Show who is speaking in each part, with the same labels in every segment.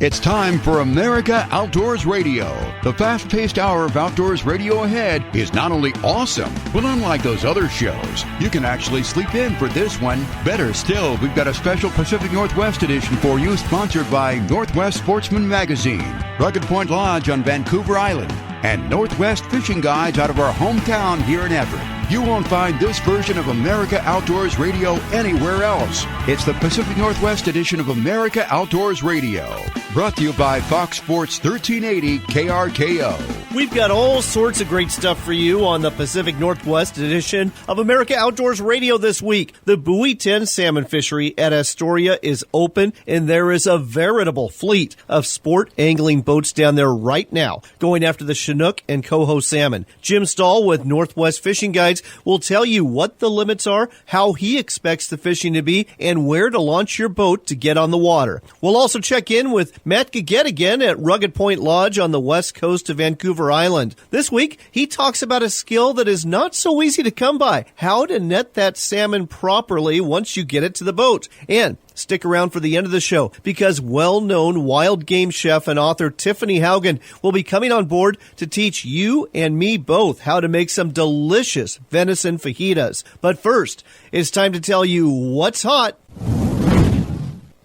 Speaker 1: It's time for America Outdoors Radio. The fast-paced hour of outdoors radio ahead is not only awesome, but unlike those other shows, you can actually sleep in for this one. Better still, we've got a special Pacific Northwest edition for you, sponsored by Northwest Sportsman Magazine, Rugged Point Lodge on Vancouver Island, and Northwest Fishing Guides out of our hometown here in Everett. You won't find this version of America Outdoors Radio anywhere else. It's the Pacific Northwest edition of America Outdoors Radio. Brought to you by Fox Sports 1380 KRKO.
Speaker 2: We've got all sorts of great stuff for you on the Pacific Northwest edition of America Outdoors Radio this week. The Buoy 10 salmon fishery at Astoria is open, and there is a veritable fleet of sport angling boats down there right now, going after the Chinook and coho salmon. Jim Stahl with Northwest Fishing Guides will tell you what the limits are, how he expects the fishing to be, and where to launch your boat to get on the water. We'll also check in with Matt Gaget again at Rugged Point Lodge on the west coast of Vancouver Island. This week, he talks about a skill that is not so easy to come by, how to net that salmon properly once you get it to the boat. And stick around for the end of the show, because well-known wild game chef and author Tiffany Haugen will be coming on board to teach you and me both how to make some delicious venison fajitas. But first, it's time to tell you what's hot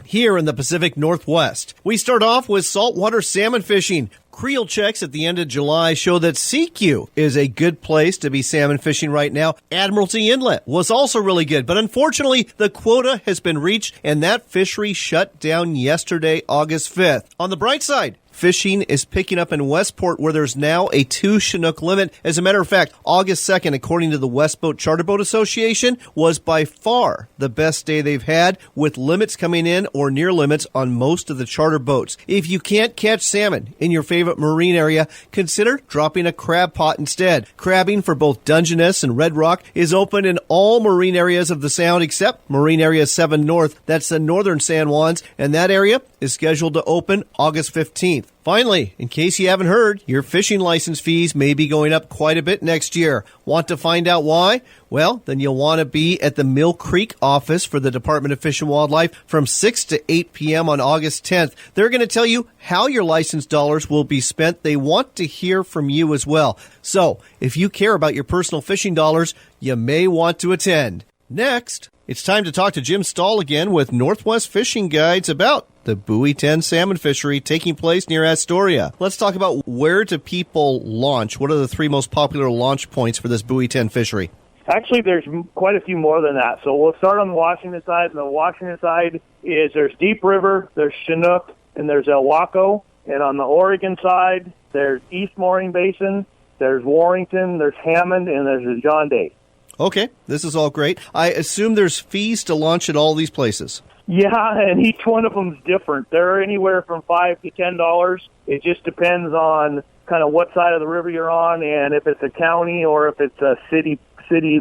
Speaker 2: here in the Pacific Northwest. We start off with saltwater salmon fishing. Creel checks at the end of July show that Sequoia is a good place to be salmon fishing right now. Admiralty Inlet was also really good, but unfortunately, the quota has been reached, and that fishery shut down yesterday, August 5th. On the bright side, fishing is picking up in Westport, where there's now a 2 Chinook limit. As a matter of fact, August 2nd, according to the West Boat Charter Boat Association, was by far the best day they've had, with limits coming in or near limits on most of the charter boats. If you can't catch salmon in your favorite marine area, consider dropping a crab pot instead. Crabbing for both Dungeness and Red Rock is open in all marine areas of the Sound except Marine Area 7 North. That's the northern San Juans, and that area is scheduled to open August 15th. Finally, in case you haven't heard, your fishing license fees may be going up quite a bit next year. Want to find out why? Well, then you'll want to be at the Mill Creek office for the Department of Fish and Wildlife from 6 to 8 p.m. on August 10th. They're going to tell you how your license dollars will be spent. They want to hear from you as well. So, if you care about your personal fishing dollars, you may want to attend. Next, it's time to talk to Jim Stahl again with Northwest Fishing Guides about the Buoy 10 salmon fishery taking place near Astoria. Let's talk about where do people launch. What are the 3 most popular launch points for this Buoy 10 fishery?
Speaker 3: Actually, there's quite a few more than that. So we'll start on the Washington side. And the Washington side is there's Deep River, there's Chinook, and there's El Waco. And on the Oregon side, there's East Mooring Basin, there's Warrington, there's Hammond, and there's the John Day.
Speaker 2: Okay, this is all great. I assume there's fees to launch at all these places.
Speaker 3: Yeah, and each one of them is different. They're anywhere from $5 to $10. It just depends on kind of what side of the river you're on and if it's a county or if it's a city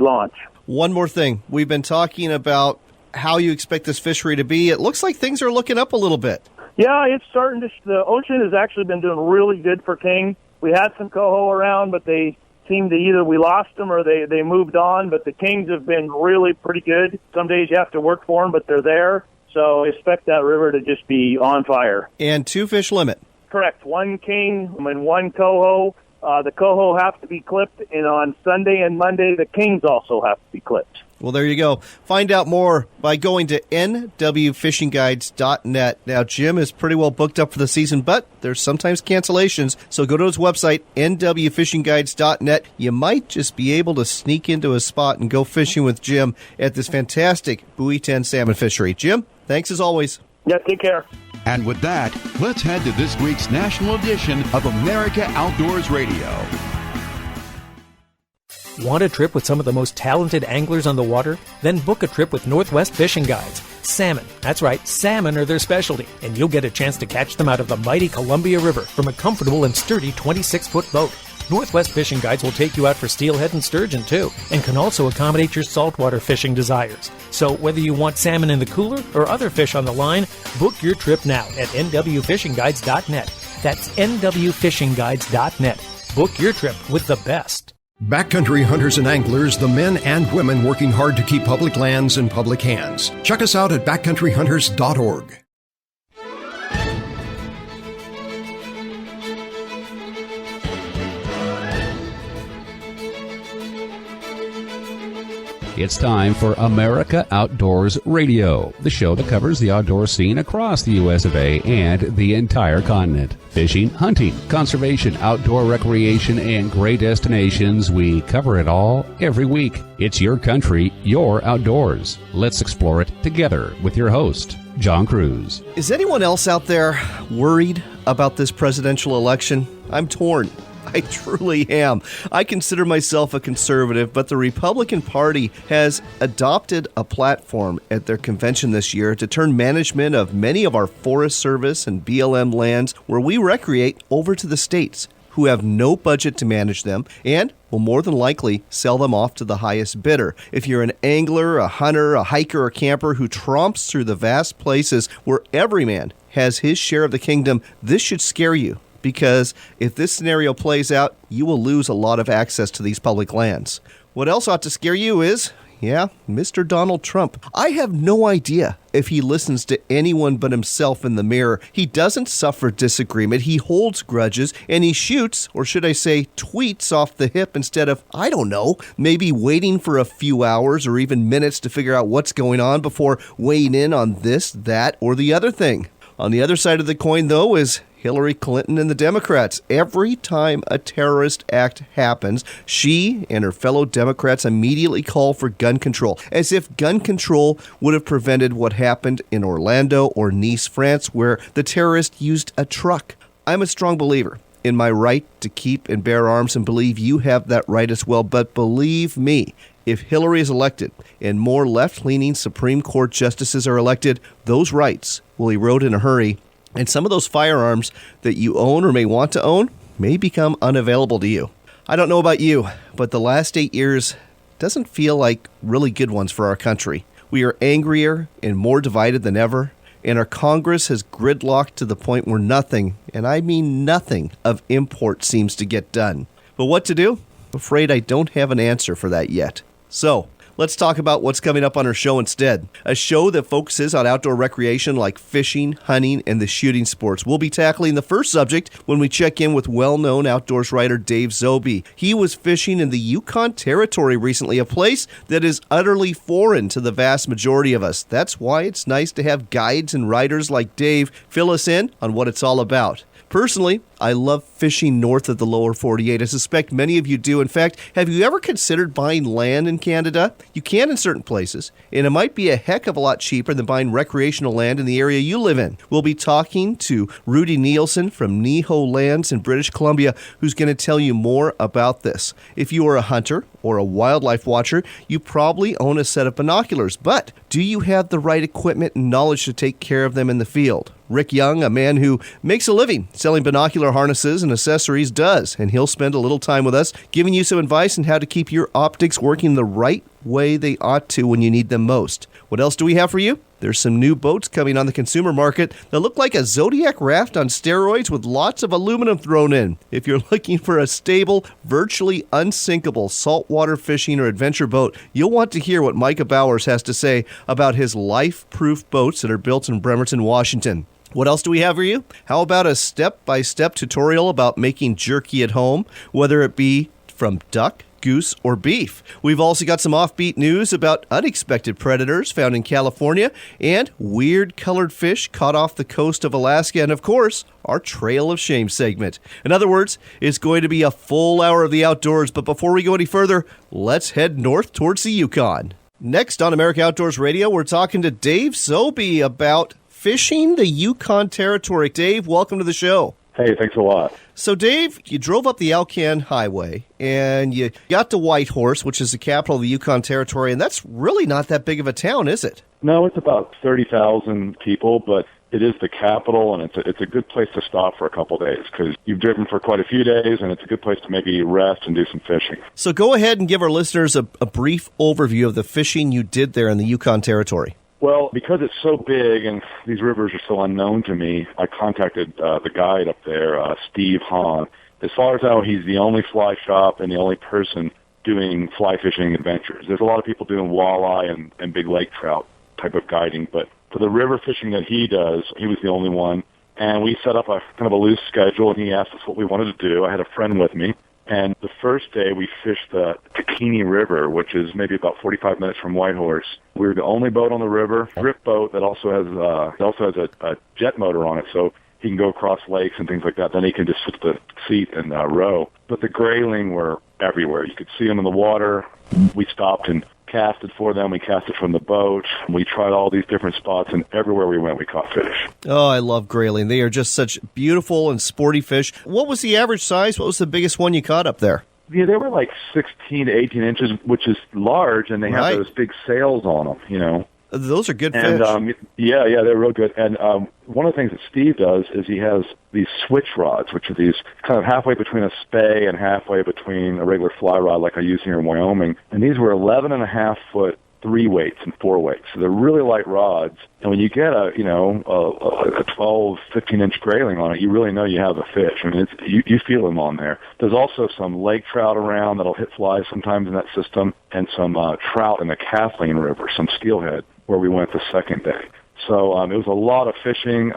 Speaker 3: launch.
Speaker 2: One more thing. We've been talking about how you expect this fishery to be. It looks like things are looking up a little bit.
Speaker 3: Yeah, it's starting to. The ocean has actually been doing really good for king. We had some coho around, but they seemed to either we lost them or they moved on. But the kings have been really pretty good. Some days you have to work for them, but they're there. So expect that river to just be on fire.
Speaker 2: And 2 fish limit.
Speaker 3: Correct. 1 king and 1 coho. The coho have to be clipped, and on Sunday and Monday, the kings also have to be clipped.
Speaker 2: Well, there you go. Find out more by going to nwfishingguides.net. Now, Jim is pretty well booked up for the season, but there's sometimes cancellations. So go to his website, nwfishingguides.net. You might just be able to sneak into a spot and go fishing with Jim at this fantastic Buoy 10 salmon fishery. Jim, thanks as always.
Speaker 3: Yeah, take care.
Speaker 1: And with that, let's head to this week's national edition of America Outdoors Radio.
Speaker 4: Want a trip with some of the most talented anglers on the water? Then book a trip with Northwest Fishing Guides. Salmon. That's right, salmon are their specialty, and you'll get a chance to catch them out of the mighty Columbia River from a comfortable and sturdy 26-foot boat. Northwest Fishing Guides will take you out for steelhead and sturgeon, too, and can also accommodate your saltwater fishing desires. So whether you want salmon in the cooler or other fish on the line, book your trip now at nwfishingguides.net. That's nwfishingguides.net. Book your trip with the best.
Speaker 5: Backcountry hunters and anglers, the men and women working hard to keep public lands in public hands. Check us out at backcountryhunters.org.
Speaker 6: It's time for America Outdoors Radio, the show that covers the outdoor scene across the U.S. of A. and the entire continent. Fishing, hunting, conservation, outdoor recreation, and great destinations. We cover it all every week. It's your country, your outdoors. Let's explore it together with your host, John Cruz.
Speaker 2: Is anyone else out there worried about this presidential election? I'm torn. I truly am. I consider myself a conservative, but the Republican Party has adopted a platform at their convention this year to turn management of many of our Forest Service and BLM lands where we recreate over to the states, who have no budget to manage them and will more than likely sell them off to the highest bidder. If you're an angler, a hunter, a hiker, or camper who tromps through the vast places where every man has his share of the kingdom, this should scare you. Because if this scenario plays out, you will lose a lot of access to these public lands. What else ought to scare you is, Mr. Donald Trump. I have no idea if he listens to anyone but himself in the mirror. He doesn't suffer disagreement. He holds grudges, and he shoots, or should I say tweets off the hip instead of, maybe waiting for a few hours or even minutes to figure out what's going on before weighing in on this, that, or the other thing. On the other side of the coin, though, is Hillary Clinton and the Democrats. Every time a terrorist act happens, she and her fellow Democrats immediately call for gun control, as if gun control would have prevented what happened in Orlando or Nice, France, where the terrorist used a truck. I'm a strong believer in my right to keep and bear arms and believe you have that right as well. But believe me, if Hillary is elected and more left-leaning Supreme Court justices are elected, those rights will erode in a hurry. And some of those firearms that you own or may want to own may become unavailable to you. I don't know about you, but the last 8 years doesn't feel like really good ones for our country. We are angrier and more divided than ever, and our Congress has gridlocked to the point where nothing, and I mean nothing, of import seems to get done. But what to do? I'm afraid I don't have an answer for that yet. So, let's talk about what's coming up on our show instead. A show that focuses on outdoor recreation like fishing, hunting, and the shooting sports. We'll be tackling the first subject when we check in with well-known outdoors writer Dave Zobe. He was fishing in the Yukon Territory recently, a place that is utterly foreign to the vast majority of us. That's why it's nice to have guides and writers like Dave fill us in on what it's all about. Personally, I love fishing north of the lower 48. I suspect many of you do. In fact, have you ever considered buying land in Canada? You can in certain places, and it might be a heck of a lot cheaper than buying recreational land in the area you live in. We'll be talking to Rudy Nielsen from Neho Lands in British Columbia, who's going to tell you more about this. If you are a hunter or a wildlife watcher, you probably own a set of binoculars, but do you have the right equipment and knowledge to take care of them in the field? Rick Young, a man who makes a living selling binocular harnesses and accessories, does, and he'll spend a little time with us giving you some advice on how to keep your optics working the right way they ought to when you need them most. What else do we have for you? There's some new boats coming on the consumer market that look like a Zodiac raft on steroids with lots of aluminum thrown in. If you're looking for a stable, virtually unsinkable saltwater fishing or adventure boat, you'll want to hear what Micah Bowers has to say about his life-proof boats that are built in Bremerton, Washington. What else do we have for you? How about a step-by-step tutorial about making jerky at home, whether it be from duck, goose, or beef? We've also got some offbeat news about unexpected predators found in California and weird colored fish caught off the coast of Alaska, and of course, our Trail of Shame segment. In other words, it's going to be a full hour of the outdoors, but before we go any further, let's head north towards the Yukon. Next on America Outdoors Radio, we're talking to Dave Zobe about fishing the Yukon Territory. Dave, welcome to the show.
Speaker 7: Hey, thanks a lot.
Speaker 2: So, Dave, you drove up the Alcan Highway, and you got to Whitehorse, which is the capital of the Yukon Territory, and that's really not that big of a town, is it?
Speaker 7: No, it's about 30,000 people, but it is the capital, and it's a good place to stop for a couple days because you've driven for quite a few days, and it's a good place to maybe rest and do some fishing. So
Speaker 2: go ahead and give our listeners a brief overview of the fishing you did there in the Yukon Territory.
Speaker 7: Well, because it's so big and these rivers are so unknown to me, I contacted the guide up there, Steve Hahn. As far as how he's the only fly shop and the only person doing fly fishing adventures. There's a lot of people doing walleye and big lake trout type of guiding, but for the river fishing that he does, he was the only one. And we set up a kind of a loose schedule, and he asked us what we wanted to do. I had a friend with me, And the first day we fished the Takini River, which is maybe about 45 minutes from Whitehorse. We were the only boat on the river, grip boat that also has a jet motor on it, so he can go across lakes and things like that. Then he can just sit at the seat and row. But the grayling were everywhere. You could see them in the water. We stopped and casted for them. We casted from the boat. We tried all these different spots, and everywhere we went, we caught fish.
Speaker 2: Oh, I love grayling. They are just such beautiful and sporty fish. What was the average size? What was the biggest one you caught up there?
Speaker 7: Yeah, they were like 16 to 18 inches, which is large, and they have those big sails on them, you know.
Speaker 2: Those are good fish.
Speaker 7: And, yeah, they're real good. And one of the things that Steve does is he has these switch rods, which are these kind of halfway between a spey and halfway between a regular fly rod like I use here in Wyoming. And these were 11.5-foot 3-weights and 4-weights. So they're really light rods. And when you get a 12, 15-inch grayling on it, you really know you have a fish. I mean, you feel them on there. There's also some lake trout around that'll hit flies sometimes in that system, and some trout in the Kathleen River, some steelhead, where we went the second day. So it was a lot of fishing.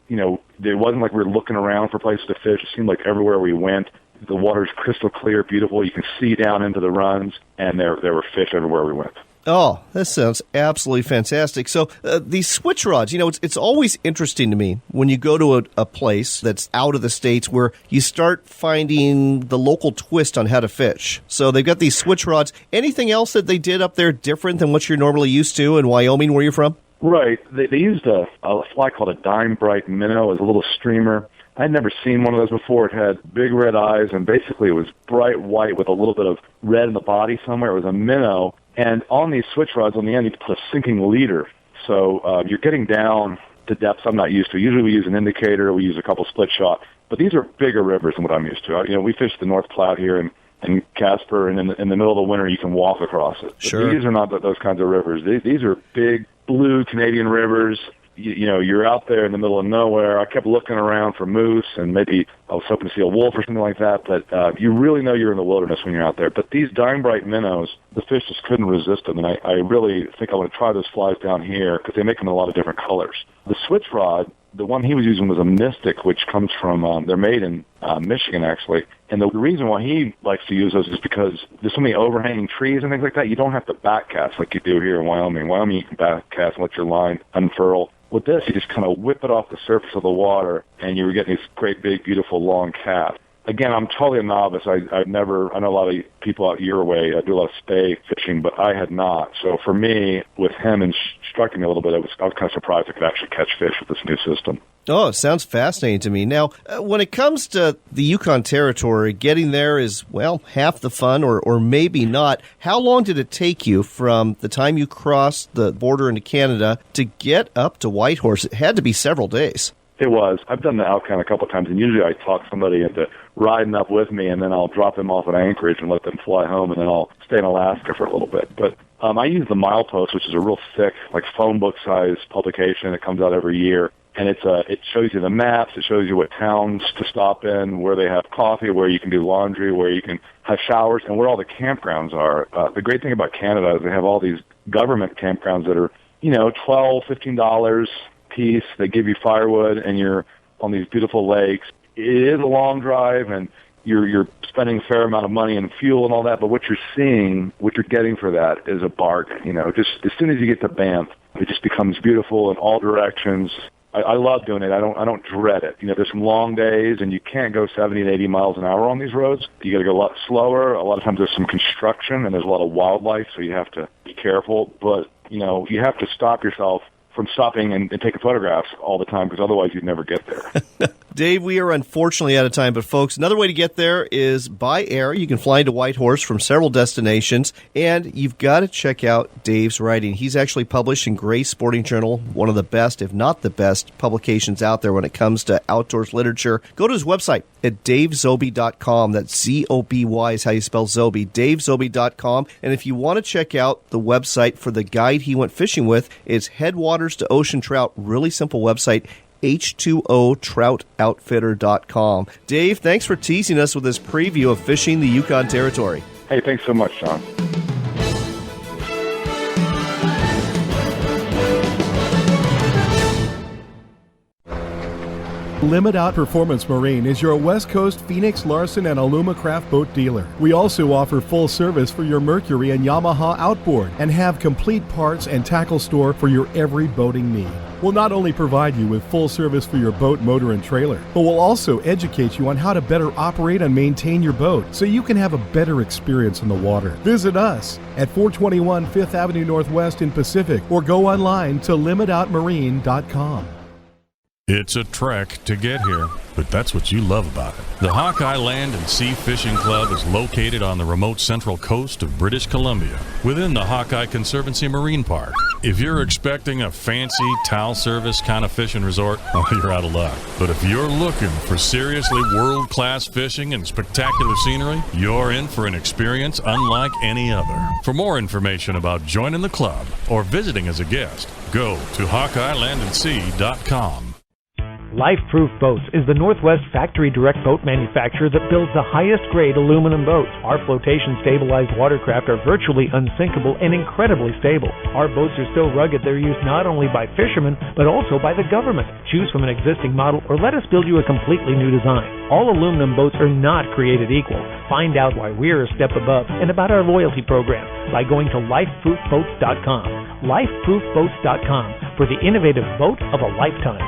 Speaker 7: It wasn't like we were looking around for places to fish. It seemed like everywhere we went, the water's crystal clear, beautiful. You can see down into the runs, and there were fish everywhere we went.
Speaker 2: Oh, that sounds absolutely fantastic. So these switch rods, it's always interesting to me when you go to a place that's out of the States where you start finding the local twist on how to fish. So they've got these switch rods. Anything else that they did up there different than what you're normally used to in Wyoming, where you're from?
Speaker 7: Right. They used a fly called a Dime Bright minnow as a little streamer. I'd never seen one of those before. It had big red eyes, and basically it was bright white with a little bit of red in the body somewhere. It was a minnow. And on these switch rods on the end, you put a sinking leader. So you're getting down to depths I'm not used to. Usually we use an indicator, we use a couple split shot. But these are bigger rivers than what I'm used to. We fish the North Platte here in Casper, and in the middle of the winter you can walk across it.
Speaker 2: Sure.
Speaker 7: But these are not those kinds of rivers. These are big, blue Canadian rivers. You're out there in the middle of nowhere. I kept looking around for moose, and maybe I was hoping to see a wolf or something like that, but you really know you're in the wilderness when you're out there. But these Dime Bright minnows, the fish just couldn't resist them, and I really think I want to try those flies down here because they make them in a lot of different colors. The switch rod, the one he was using was a Mystic, which comes from, they're made in Michigan, actually. And the reason why he likes to use those is because there's so many overhanging trees and things like that. You don't have to backcast like you do here in Wyoming. In Wyoming, you can backcast and let your line unfurl. With this, you just kind of whip it off the surface of the water, and you're getting this great, big, beautiful, long cast. Again, I'm totally a novice. I know a lot of people out your way do a lot of spey fishing, but I had not. So for me, with him instructing me a little bit, I was kind of surprised I could actually catch fish with this new system.
Speaker 2: Oh, it sounds fascinating to me. Now, when it comes to the Yukon Territory, getting there is, half the fun or maybe not. How long did it take you from the time you crossed the border into Canada to get up to Whitehorse? It had to be several days.
Speaker 7: It was. I've done the Alcan a couple of times, and usually I talk somebody into riding up with me, and then I'll drop them off at Anchorage and let them fly home, and then I'll stay in Alaska for a little bit. But I use the Milepost, which is a real thick, like phone book size publication. It comes out every year, and it shows you the maps. It shows you what towns to stop in, where they have coffee, where you can do laundry, where you can have showers, and where all the campgrounds are. The great thing about Canada is they have all these government campgrounds that are, $12, $15 piece. They give you firewood, and you're on these beautiful lakes. It is a long drive, and you're spending a fair amount of money in fuel and all that, but what you're seeing, what you're getting for that is a bargain. Just as soon as you get to Banff, it just becomes beautiful in all directions. I love doing it. I don't dread it. There's some long days, and you can't go 70 and 80 miles an hour on these roads. You got to go a lot slower. A lot of times there's some construction, and there's a lot of wildlife, so you have to be careful. But, you have to stop yourself from stopping and taking photographs all the time, because otherwise you'd never get there.
Speaker 2: Dave, we are unfortunately out of time, but folks, another way to get there is by air. You can fly into Whitehorse from several destinations, and you've got to check out Dave's writing. He's actually published in Gray Sporting Journal, one of the best, if not the best, publications out there when it comes to outdoors literature. Go to his website at davezoby.com. That's Z-O-B-Y is how you spell Zoby, davezoby.com. And if you want to check out the website for the guide he went fishing with, it's Headwaters to Ocean Trout. Really simple website, H2OTroutOutfitter.com. Dave, thanks for teasing us with this preview of fishing the Yukon Territory.
Speaker 7: Hey, thanks so much, Sean.
Speaker 8: Limit Out Performance Marine is your West Coast Phoenix, Larson, and Alumacraft boat dealer. We also offer full service for your Mercury and Yamaha outboard and have complete parts and tackle store for your every boating need. We'll not only provide you with full service for your boat, motor, and trailer, but we'll also educate you on how to better operate and maintain your boat so you can have a better experience in the water. Visit us at 421 5th Avenue Northwest in Pacific or go online to limitoutmarine.com.
Speaker 9: It's a trek to get here, but that's what you love about it. The Hawkeye Land and Sea Fishing Club is located on the remote central coast of British Columbia, within the Hawkeye Conservancy Marine Park. If you're expecting a fancy towel service kind of fishing resort, oh, you're out of luck. But if you're looking for seriously world-class fishing and spectacular scenery, you're in for an experience unlike any other. For more information about joining the club or visiting as a guest, go to HawkeyeLandandSea.com.
Speaker 4: Life-Proof Boats is the Northwest factory direct boat manufacturer that builds the highest grade aluminum boats. Our flotation stabilized watercraft are virtually unsinkable and incredibly stable. Our boats are so rugged they're used not only by fishermen but also by the government. Choose from an existing model or let us build you a completely new design. All aluminum boats are not created equal. Find out why we're a step above and about our loyalty program by going to lifeproofboats.com. Lifeproofboats.com for the innovative boat of a lifetime.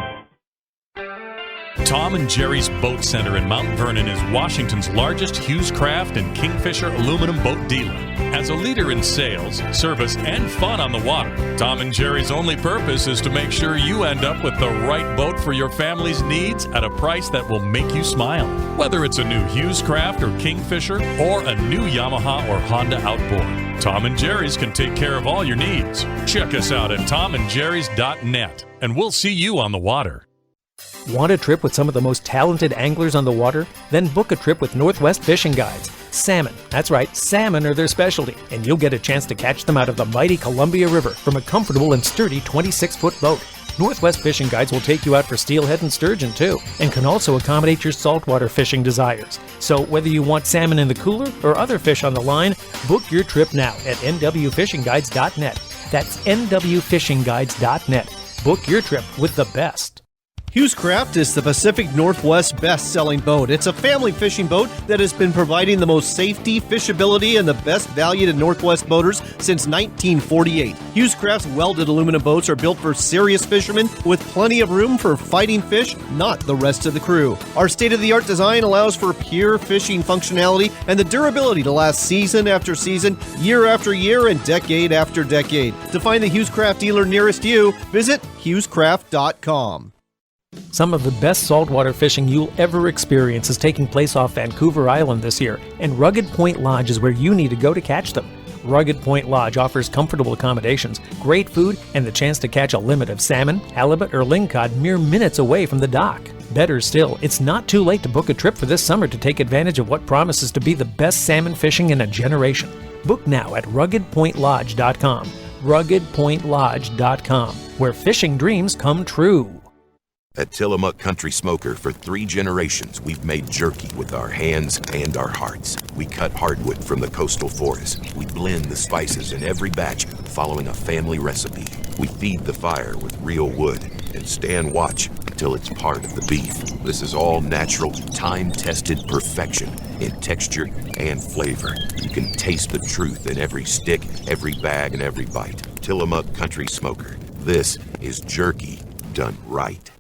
Speaker 9: Tom and Jerry's Boat Center in Mount Vernon is Washington's largest Hughes Craft and Kingfisher aluminum boat dealer. As a leader in sales, service, and fun on the water, Tom and Jerry's only purpose is to make sure you end up with the right boat for your family's needs at a price that will make you smile. Whether it's a new Hughes Craft or Kingfisher or a new Yamaha or Honda outboard, Tom and Jerry's can take care of all your needs. Check us out at tomandjerrys.net and we'll see you on the water.
Speaker 4: Want a trip with some of the most talented anglers on the water? Then book a trip with Northwest Fishing Guides. Salmon, that's right, salmon are their specialty, and you'll get a chance to catch them out of the mighty Columbia River from a comfortable and sturdy 26-foot boat. Northwest Fishing Guides will take you out for steelhead and sturgeon too, and can also accommodate your saltwater fishing desires. So whether you want salmon in the cooler or other fish on the line, book your trip now at nwfishingguides.net. That's nwfishingguides.net. Book your trip with the best.
Speaker 2: Hughes Craft is the Pacific Northwest best-selling boat. It's a family fishing boat that has been providing the most safety, fishability, and the best value to Northwest boaters since 1948. Hughes Craft's welded aluminum boats are built for serious fishermen with plenty of room for fighting fish, not the rest of the crew. Our state-of-the-art design allows for pure fishing functionality and the durability to last season after season, year after year, and decade after decade. To find the Hughes Craft dealer nearest you, visit HughesCraft.com.
Speaker 4: Some of the best saltwater fishing you'll ever experience is taking place off Vancouver Island this year, and Rugged Point Lodge is where you need to go to catch them. Rugged Point Lodge offers comfortable accommodations, great food, and the chance to catch a limit of salmon, halibut, or lingcod mere minutes away from the dock. Better still, it's not too late to book a trip for this summer to take advantage of what promises to be the best salmon fishing in a generation. Book now at ruggedpointlodge.com. ruggedpointlodge.com, where fishing dreams come true.
Speaker 10: At Tillamook Country Smoker, for 3 generations, we've made jerky with our hands and our hearts. We cut hardwood from the coastal forest. We blend the spices in every batch, following a family recipe. We feed the fire with real wood and stand watch until it's part of the beef. This is all natural, time-tested perfection in texture and flavor. You can taste the truth in every stick, every bag, and every bite. Tillamook Country Smoker. This is jerky done right.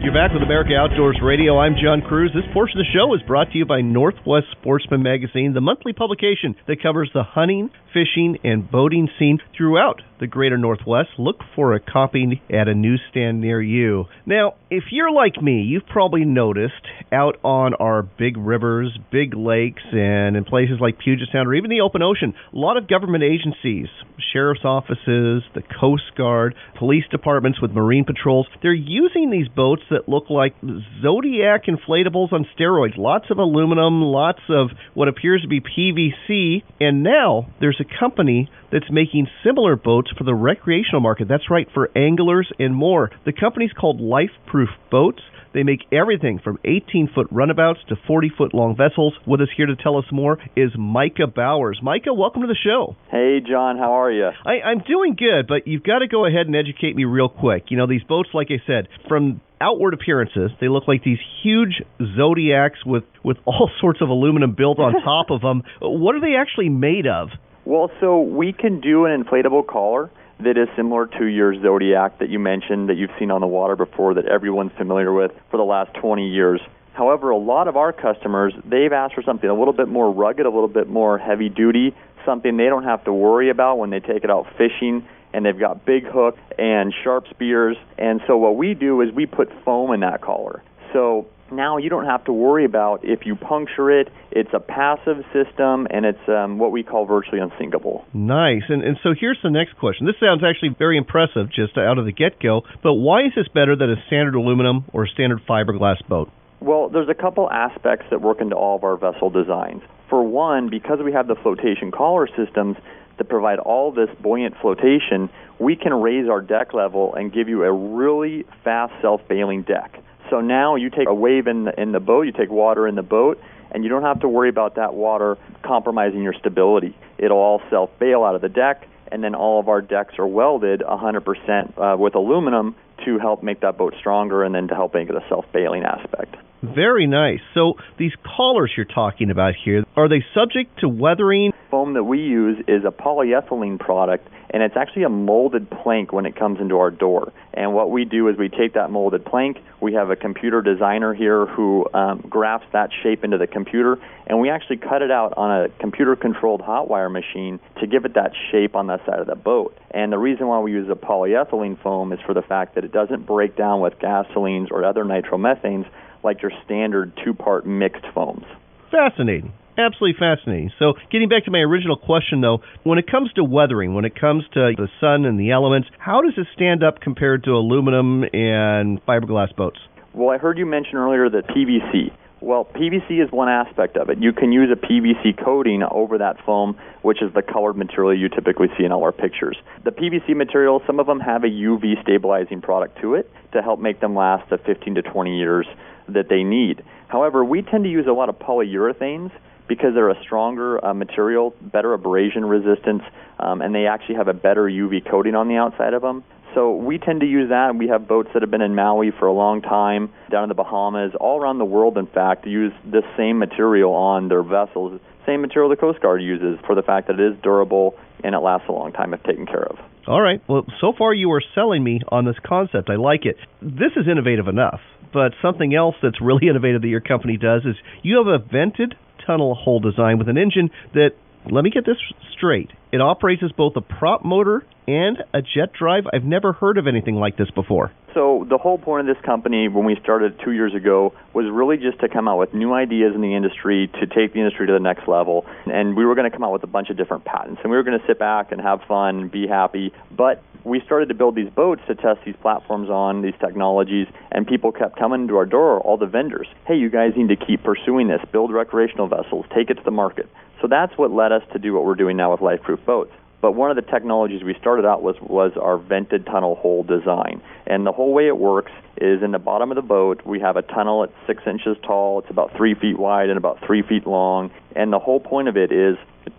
Speaker 2: You're back with America Outdoors Radio. I'm John Cruz. This portion of the show is brought to you by Northwest Sportsman Magazine, the monthly publication that covers the hunting, fishing, and boating scene throughout the greater Northwest. Look for a copy at a newsstand near you. Now, if you're like me, you've probably noticed out on our big rivers, big lakes, and in places like Puget Sound or even the open ocean, a lot of government agencies, sheriff's offices, the Coast Guard, police departments with marine patrols, they're using these boats that that look like Zodiac inflatables on steroids. Lots of aluminum, lots of what appears to be PVC, and now there's a company that's making similar boats for the recreational market. That's right, for anglers and more. The company's called LifeProof Boats. They make everything from 18-foot runabouts to 40-foot long vessels. With us here to tell us more is Micah Bowers. Micah, welcome to the show.
Speaker 11: Hey, John. How are you?
Speaker 2: I'm doing good, but you've got to go ahead and educate me real quick. You know, these boats, like I said, from outward appearances, they look like these huge Zodiacs with all sorts of aluminum built on top of them. What are they actually made of?
Speaker 11: Well, so we can do an inflatable collar that is similar to your Zodiac that you mentioned, that you've seen on the water before, that everyone's familiar with for the last 20 years. However, a lot of our customers, they've asked for something a little bit more rugged, a little bit more heavy-duty, something they don't have to worry about when they take it out fishing, and they've got big hook and sharp spears. And so what we do is we put foam in that collar. So now you don't have to worry about if you puncture it. It's a passive system, and it's what we call virtually unsinkable.
Speaker 2: Nice. And so here's the next question. This sounds actually very impressive just out of the get-go, but why is this better than a standard aluminum or a standard fiberglass boat?
Speaker 11: Well, there's a couple aspects that work into all of our vessel designs. For one, because we have the flotation collar systems that provide all this buoyant flotation, we can raise our deck level and give you a really fast self-bailing deck. So now you take a wave in the boat, you take water in the boat, and you don't have to worry about that water compromising your stability. It'll all self-bail out of the deck, and then all of our decks are welded 100% with aluminum to help make that boat stronger and then to help make it a self-bailing aspect.
Speaker 2: Very nice. So these collars you're talking about here, are they subject to weathering?
Speaker 11: Foam that we use is a polyethylene product, and it's actually a molded plank when it comes into our door. And what we do is we take that molded plank, we have a computer designer here who grafts that shape into the computer, and we actually cut it out on a computer-controlled hot wire machine to give it that shape on the side of the boat. And the reason why we use a polyethylene foam is for the fact that it doesn't break down with gasolines or other nitromethanes like your standard two-part mixed foams.
Speaker 2: Fascinating. Absolutely fascinating. So getting back to my original question, though, when it comes to weathering, when it comes to the sun and the elements, how does it stand up compared to aluminum and fiberglass boats?
Speaker 11: Well, I heard you mention earlier that PVC. Well, PVC is one aspect of it. You can use a PVC coating over that foam, which is the colored material you typically see in all our pictures. The PVC material, some of them have a UV stabilizing product to it to help make them last the 15 to 20 years that they need. However, we tend to use a lot of polyurethanes because they're a stronger material, better abrasion resistance, and they actually have a better UV coating on the outside of them. So we tend to use that. We have boats that have been in Maui for a long time, down in the Bahamas, all around the world, in fact, use this same material on their vessels, same material the Coast Guard uses for the fact that it is durable and it lasts a long time if taken care of.
Speaker 2: All right. Well, so far you are selling me on this concept. I like it. This is innovative enough, but something else that's really innovative that your company does is you have a vented tunnel hole design with an engine that, let me get this straight, it operates as both a prop motor and a jet drive. I've never heard of anything like this before.
Speaker 11: So the whole point of this company, when we started 2 years ago, was really just to come out with new ideas in the industry, to take the industry to the next level. And we were going to come out with a bunch of different patents. And we were going to sit back and have fun and be happy. But we started to build these boats to test these platforms on, these technologies, and people kept coming to our door, all the vendors. Hey, you guys need to keep pursuing this. Build recreational vessels. Take it to the market. So that's what led us to do what we're doing now with LifeProof Boats. But one of the technologies we started out was our vented tunnel hole design. And the whole way it works is in the bottom of the boat, we have a tunnel at 6 inches tall. It's about 3 feet wide and about 3 feet long. And the whole point of it is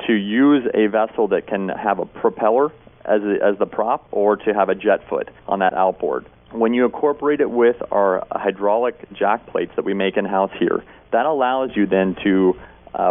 Speaker 11: to use a vessel that can have a propeller as the prop or to have a jet foot on that outboard. When you incorporate it with our hydraulic jack plates that we make in-house here, that allows you then to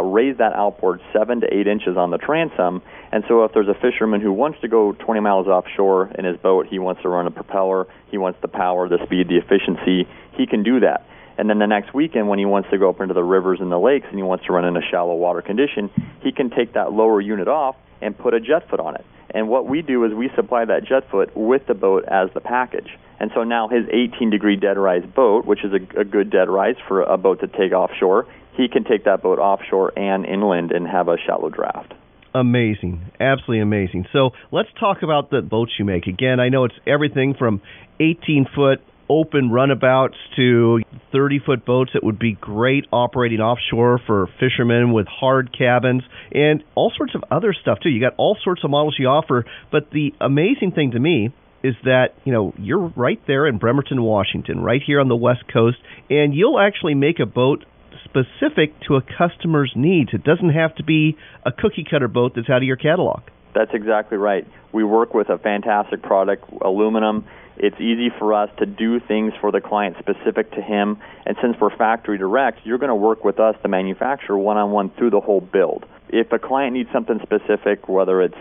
Speaker 11: raise that outboard 7 to 8 inches on the transom. And so if there's a fisherman who wants to go 20 miles offshore in his boat, he wants to run a propeller, he wants the power, the speed, the efficiency, he can do that. And then the next weekend when he wants to go up into the rivers and the lakes and he wants to run in a shallow water condition, he can take that lower unit off and put a jet foot on it. And what we do is we supply that jet foot with the boat as the package. And so now his 18-degree dead rise boat, which is a good dead rise for a boat to take offshore, he can take that boat offshore and inland and have a shallow draft.
Speaker 2: Amazing. Absolutely amazing. So let's talk about the boats you make. Again, I know it's everything from 18-foot open runabouts to 30-foot boats that would be great operating offshore for fishermen with hard cabins and all sorts of other stuff, too. You got all sorts of models you offer, but the amazing thing to me is that, you're right there in Bremerton, Washington, right here on the West Coast, and you'll actually make a boat specific to a customer's needs. It doesn't have to be a cookie-cutter boat that's out of your catalog.
Speaker 11: That's exactly right. We work with a fantastic product, aluminum. It's easy for us to do things for the client specific to him. And since we're factory direct, you're going to work with us, the manufacturer, one-on-one through the whole build. If a client needs something specific, whether it's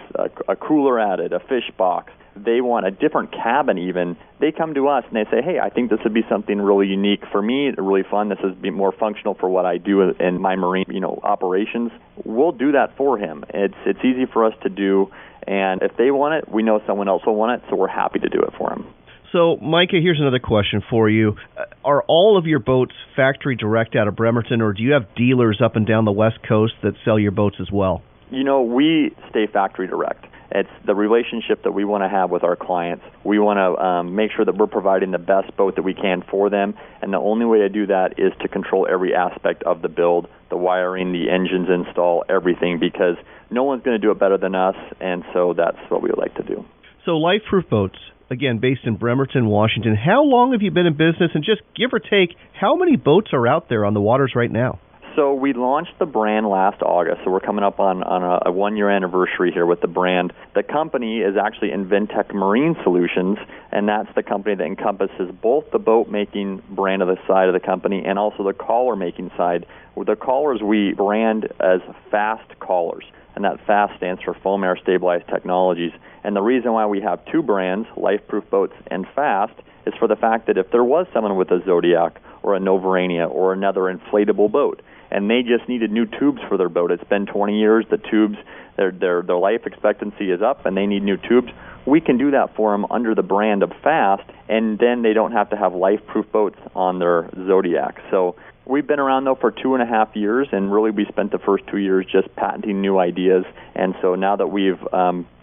Speaker 11: a cooler added, a fish box, they want a different cabin even, they come to us and they say, hey, I think this would be something really unique for me, really fun. This would be more functional for what I do in my marine operations. We'll do that for him. It's easy for us to do, and if they want it, we know someone else will want it, so we're happy to do it for him.
Speaker 2: So, Micah, here's another question for you. Are all of your boats factory direct out of Bremerton, or do you have dealers up and down the West Coast that sell your boats as well?
Speaker 11: We stay factory direct. It's the relationship that we want to have with our clients. We want to make sure that we're providing the best boat that we can for them, and the only way to do that is to control every aspect of the build, the wiring, the engines install, everything, because no one's going to do it better than us, and so that's what we like to do.
Speaker 2: So Life-Proof Boats, again, based in Bremerton, Washington. How long have you been in business, and just give or take, how many boats are out there on the waters right now?
Speaker 11: So we launched the brand last August, so we're coming up on a one-year anniversary here with the brand. The company is actually Inventec Marine Solutions, and that's the company that encompasses both the boat-making brand of the side of the company and also the collar-making side. With the collars, we brand as Fast Collars, and that FAST stands for Foam Air Stabilized Technologies. And the reason why we have two brands, Life-Proof Boats and Fast, is for the fact that if there was someone with a Zodiac or a Novarania or another inflatable boat, and they just needed new tubes for their boat. It's been 20 years. The tubes, their life expectancy is up, and they need new tubes. We can do that for them under the brand of Fast, and then they don't have to have Life-Proof boats on their Zodiac. So we've been around, though, for 2.5 years, and really we spent the first 2 years just patenting new ideas. And so now that we've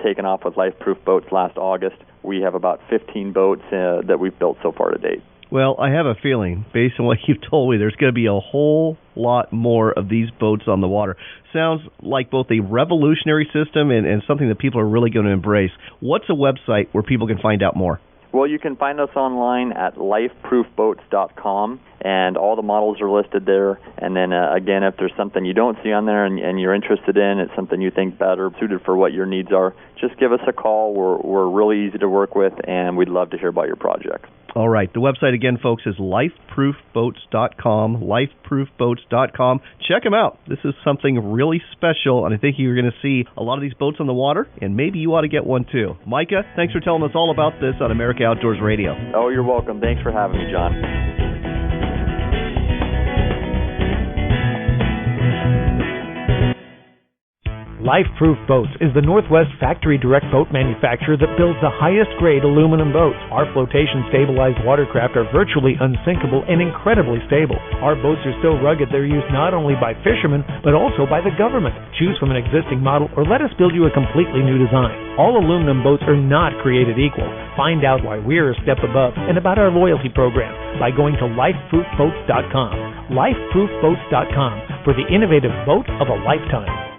Speaker 11: taken off with Life-Proof boats last August, we have about 15 boats that we've built so far to date.
Speaker 2: Well, I have a feeling, based on what you've told me, there's going to be a whole lot more of these boats on the water. Sounds like both a revolutionary system and something that people are really going to embrace. What's a website where people can find out more?
Speaker 11: Well, you can find us online at lifeproofboats.com, and all the models are listed there. And then, again, if there's something you don't see on there and you're interested in, it's something you think better suited for what your needs are, just give us a call. We're really easy to work with, and we'd love to hear about your project.
Speaker 2: All right. The website, again, folks, is lifeproofboats.com, lifeproofboats.com. Check them out. This is something really special, and I think you're going to see a lot of these boats on the water, and maybe you ought to get one, too. Micah, thanks for telling us all about this on America Outdoors Radio.
Speaker 11: Oh, you're welcome. Thanks for having me, John.
Speaker 4: Life-Proof Boats is the Northwest factory direct boat manufacturer that builds the highest grade aluminum boats. Our flotation stabilized watercraft are virtually unsinkable and incredibly stable. Our boats are so rugged they're used not only by fishermen but also by the government. Choose from an existing model or let us build you a completely new design. All aluminum boats are not created equal. Find out why we're a step above and about our loyalty program by going to lifeproofboats.com. Lifeproofboats.com for the innovative boat of a lifetime.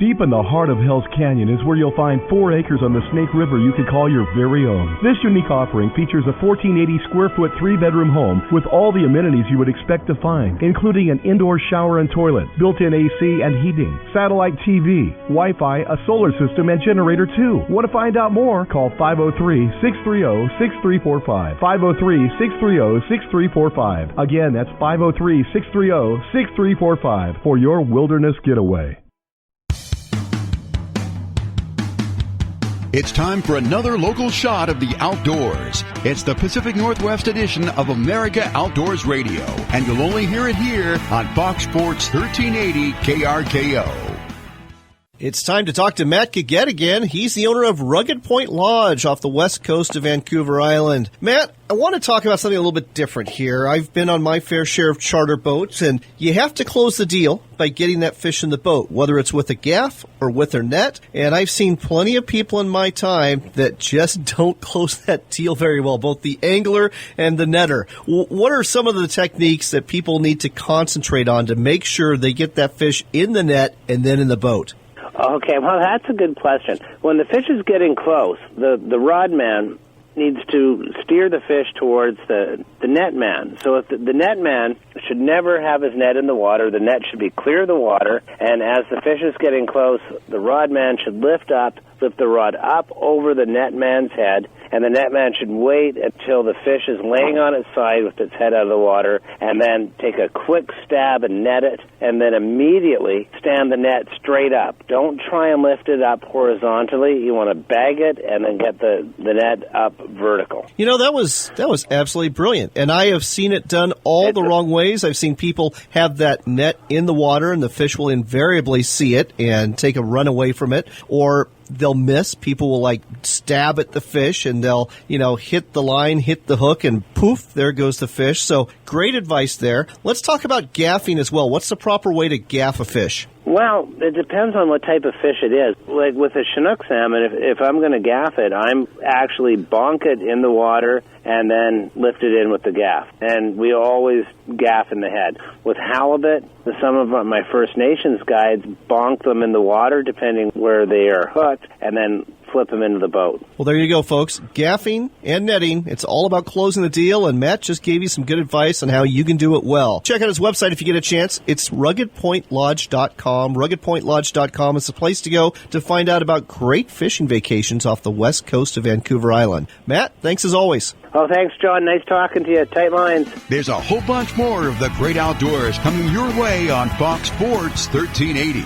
Speaker 8: Deep in the heart of Hell's Canyon is where you'll find 4 acres on the Snake River you could call your very own. This unique offering features a 1,480 square foot 3-bedroom home with all the amenities you would expect to find, including an indoor shower and toilet, built-in AC and heating, satellite TV, Wi-Fi, a solar system, and generator too. Want to find out more? Call 503-630-6345. 503-630-6345. Again, that's 503-630-6345 for your wilderness getaway.
Speaker 1: It's time for another local shot of the outdoors. It's the Pacific Northwest edition of America Outdoors Radio, and you'll only hear it here on Fox Sports 1380 KRKO.
Speaker 2: It's time to talk to Matt Gaget again. He's the owner of Rugged Point Lodge off the west coast of Vancouver Island. Matt, I want to talk about something a little bit different here. I've been on my fair share of charter boats, and you have to close the deal by getting that fish in the boat, whether it's with a gaff or with their net. And I've seen plenty of people in my time that just don't close that deal very well, both the angler and the netter. What are some of the techniques that people need to concentrate on to make sure they get that fish in the net and then in the boat?
Speaker 12: Okay, well, that's a good question. When the fish is getting close, the rod man needs to steer the fish towards the net man. So if the net man should never have his net in the water, the net should be clear of the water, and as the fish is getting close, the rod man should lift the rod up over the net man's head, and the net man should wait until the fish is laying on its side with its head out of the water, and then take a quick stab and net it, and then immediately stand the net straight up. Don't try and lift it up horizontally. You want to bag it and then get the net up vertical.
Speaker 2: You know, that was absolutely brilliant, and I have seen it done all the wrong ways. I've seen people have that net in the water, and the fish will invariably see it and take a run away from it, or they'll miss. People will stab at the fish, and they'll hit the line, hit the hook, and poof, there goes the fish. So great advice there. Let's talk about gaffing as well. What's the proper way to gaff a fish?
Speaker 12: Well, it depends on what type of fish it is. Like with a Chinook salmon, if I'm going to gaff it, I'm actually bonk it in the water and then lift it in with the gaff. And we always gaff in the head. With halibut, some of my First Nations guides bonk them in the water, depending where they are hooked, and then flip them into the boat.
Speaker 2: Well, there you go, folks. Gaffing and netting, it's all about closing the deal, and Matt just gave you some good advice on how you can do it well. Check out his website if you get a chance. It's ruggedpointlodge.com. Ruggedpointlodge.com is the place to go to find out about great fishing vacations off the west coast of Vancouver Island. Matt, thanks as always.
Speaker 12: Oh, thanks, John. Nice talking to you. Tight lines.
Speaker 1: There's a whole bunch more of the great outdoors coming your way on Fox Sports 1380.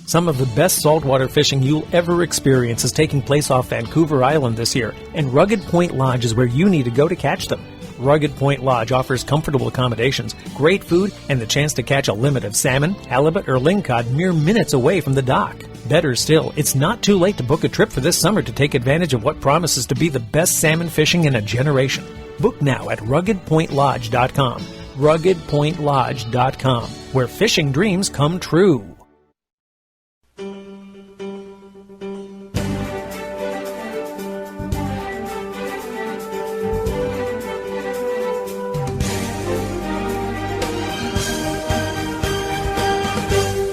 Speaker 4: Some of the best saltwater fishing you'll ever experience is taking place off Vancouver Island this year, and Rugged Point Lodge is where you need to go to catch them. Rugged Point Lodge offers comfortable accommodations, great food, and the chance to catch a limit of salmon, halibut, or lingcod mere minutes away from the dock. Better still, it's not too late to book a trip for this summer to take advantage of what promises to be the best salmon fishing in a generation. Book now at ruggedpointlodge.com. ruggedpointlodge.com, where fishing dreams come true.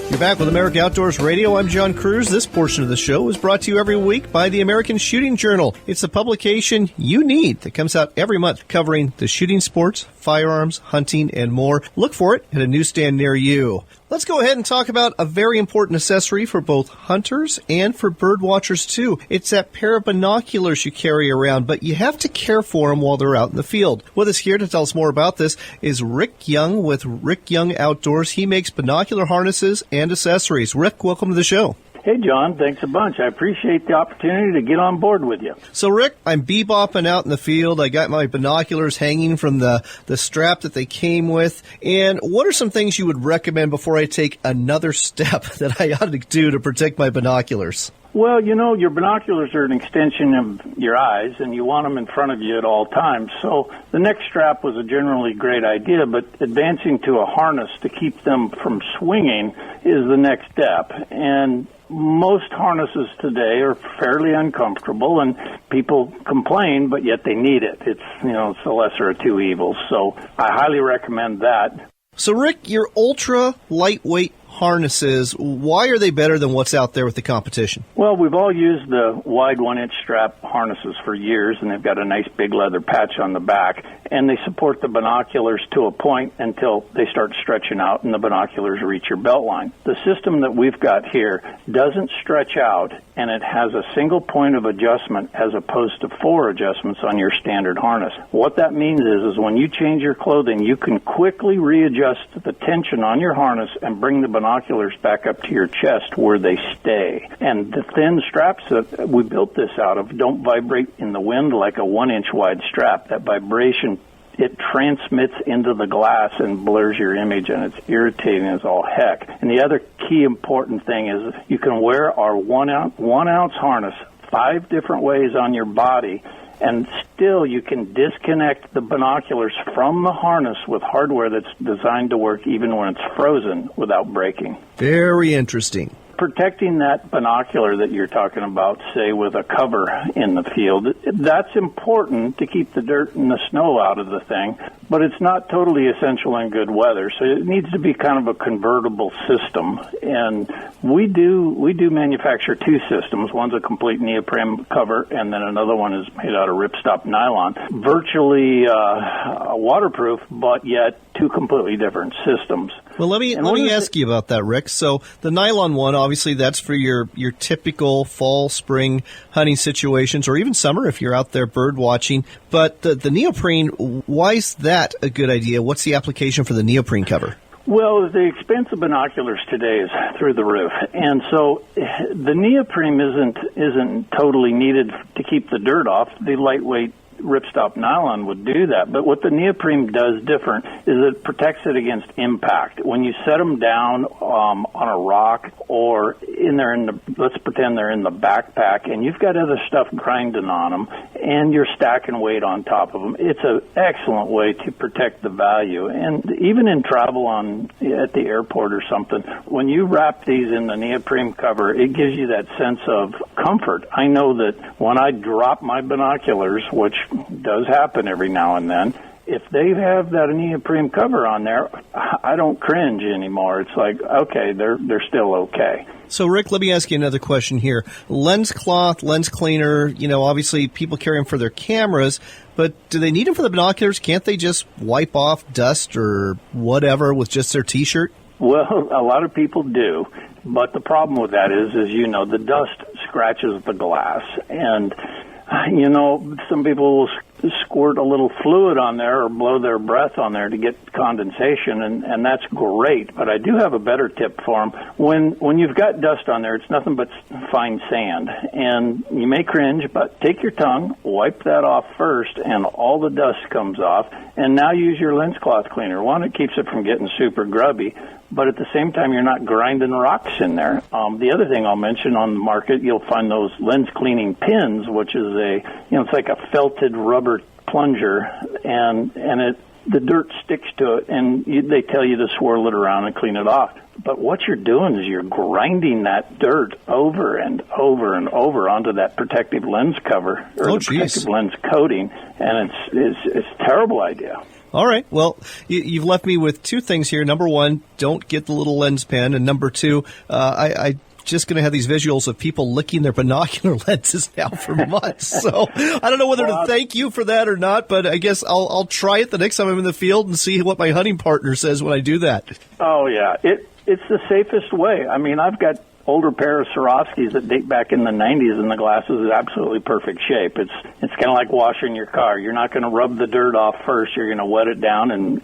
Speaker 2: You're back with America Outdoors Radio. I'm John Cruz. This portion of the show is brought to you every week by the American Shooting Journal. It's a publication you need that comes out every month covering the shooting sports, firearms, hunting, and more. Look for it at a newsstand near you. Let's go ahead and talk about a very important accessory for both hunters and for bird watchers, too. It's that pair of binoculars you carry around, but you have to care for them while they're out in the field. With us here to tell us more about this is Rick Young with Rick Young Outdoors. He makes binocular harnesses and accessories. Rick, welcome to the show.
Speaker 13: Hey, John, thanks a bunch. I appreciate the opportunity to get on board with you.
Speaker 2: So, Rick, I'm bebopping out in the field. I got my binoculars hanging from the strap that they came with. And what are some things you would recommend before I take another step that I ought to do to protect my binoculars?
Speaker 13: Well, your binoculars are an extension of your eyes, and you want them in front of you at all times. So the neck strap was a generally great idea, but advancing to a harness to keep them from swinging is the next step. And most harnesses today are fairly uncomfortable, and people complain, but yet they need it. It's the lesser of two evils. So I highly recommend that.
Speaker 2: So, Rick, your ultra lightweight harnesses, why are they better than what's out there with the competition?
Speaker 13: Well, we've all used the wide 1-inch strap harnesses for years, and they've got a nice big leather patch on the back, and they support the binoculars to a point until they start stretching out and the binoculars reach your belt line. The system that we've got here doesn't stretch out, and it has a single point of adjustment as opposed to 4 adjustments on your standard harness. What that means is when you change your clothing, you can quickly readjust the tension on your harness and bring the binoculars back up to your chest where they stay. And the thin straps that we built this out of don't vibrate in the wind like a 1-inch wide strap. That vibration it transmits into the glass and blurs your image, and it's irritating as all heck. And the other key important thing is you can wear our 1 ounce harness 5 different ways on your body, and still you can disconnect the binoculars from the harness with hardware that's designed to work even when it's frozen without breaking.
Speaker 2: Very interesting.
Speaker 13: Protecting that binocular that you're talking about, say with a cover in the field, that's important to keep the dirt and the snow out of the thing, but it's not totally essential in good weather. So it needs to be kind of a convertible system. And we do manufacture 2 systems. One's a complete neoprene cover, and then another one is made out of ripstop nylon. Virtually waterproof, but yet 2 completely different systems.
Speaker 2: Well, let me ask you about that, Rick. So the nylon one, obviously, that's for your typical fall, spring hunting situations, or even summer if you're out there bird watching. But the neoprene, why is that a good idea? What's the application for the neoprene cover?
Speaker 13: Well, the expense of binoculars today is through the roof, and so the neoprene isn't totally needed to keep the dirt off. The lightweight ripstop nylon would do that, but what the neoprene does different is it protects it against impact. When you set them down on a rock or let's pretend they're in the backpack and you've got other stuff grinding on them and you're stacking weight on top of them, it's an excellent way to protect the value. And even in travel at the airport or something, when you wrap these in the neoprene cover, it gives you that sense of comfort. I know that when I drop my binoculars, which does happen every now and then, if they have that neoprene cover on there, I don't cringe anymore. It's like, okay, they're still okay.
Speaker 2: So, Rick, let me ask you another question here. Lens cloth, lens cleaner, obviously people carry them for their cameras, but do they need them for the binoculars? Can't they just wipe off dust or whatever with just their T-shirt?
Speaker 13: Well, a lot of people do, but the problem with that is the dust scratches the glass, and some people will squirt a little fluid on there or blow their breath on there to get condensation, and that's great. But I do have a better tip for them. When you've got dust on there, it's nothing but fine sand. And you may cringe, but take your tongue, wipe that off first, and all the dust comes off. And now use your lens cloth cleaner. One, it keeps it from getting super grubby, but at the same time, you're not grinding rocks in there. The other thing I'll mention, on the market, you'll find those lens cleaning pins, which is it's like a felted rubber plunger, and the dirt sticks to it, and they tell you to swirl it around and clean it off. But what you're doing is you're grinding that dirt over and over and over onto that protective lens cover or protective lens coating, and it's a terrible idea.
Speaker 2: All right. Well, you've left me with 2 things here. Number 1, don't get the little lens pen. And number 2, I just going to have these visuals of people licking their binocular lenses now for months. So I don't know whether to thank you for that or not, but I guess I'll try it the next time I'm in the field and see what my hunting partner says when I do that.
Speaker 13: Oh, yeah. It's the safest way. I mean, I've got older pair of Swarovskis that date back in the 90s, and the glass is absolutely perfect shape. It's kind of like washing your car. You're not going to rub the dirt off first. You're going to wet it down and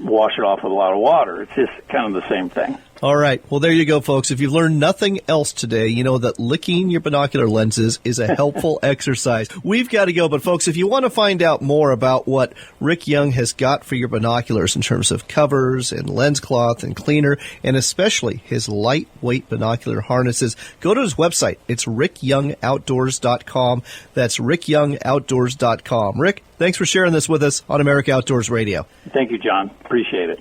Speaker 13: wash it off with a lot of water. It's just kind of the same thing.
Speaker 2: All right. Well, there you go, folks. If you've learned nothing else today, you know that licking your binocular lenses is a helpful exercise. We've got to go. But, folks, if you want to find out more about what Rick Young has got for your binoculars in terms of covers and lens cloth and cleaner, and especially his lightweight binocular harnesses, go to his website. It's rickyoungoutdoors.com. That's rickyoungoutdoors.com. Rick, thanks for sharing this with us on America Outdoors Radio.
Speaker 13: Thank you, John. Appreciate it.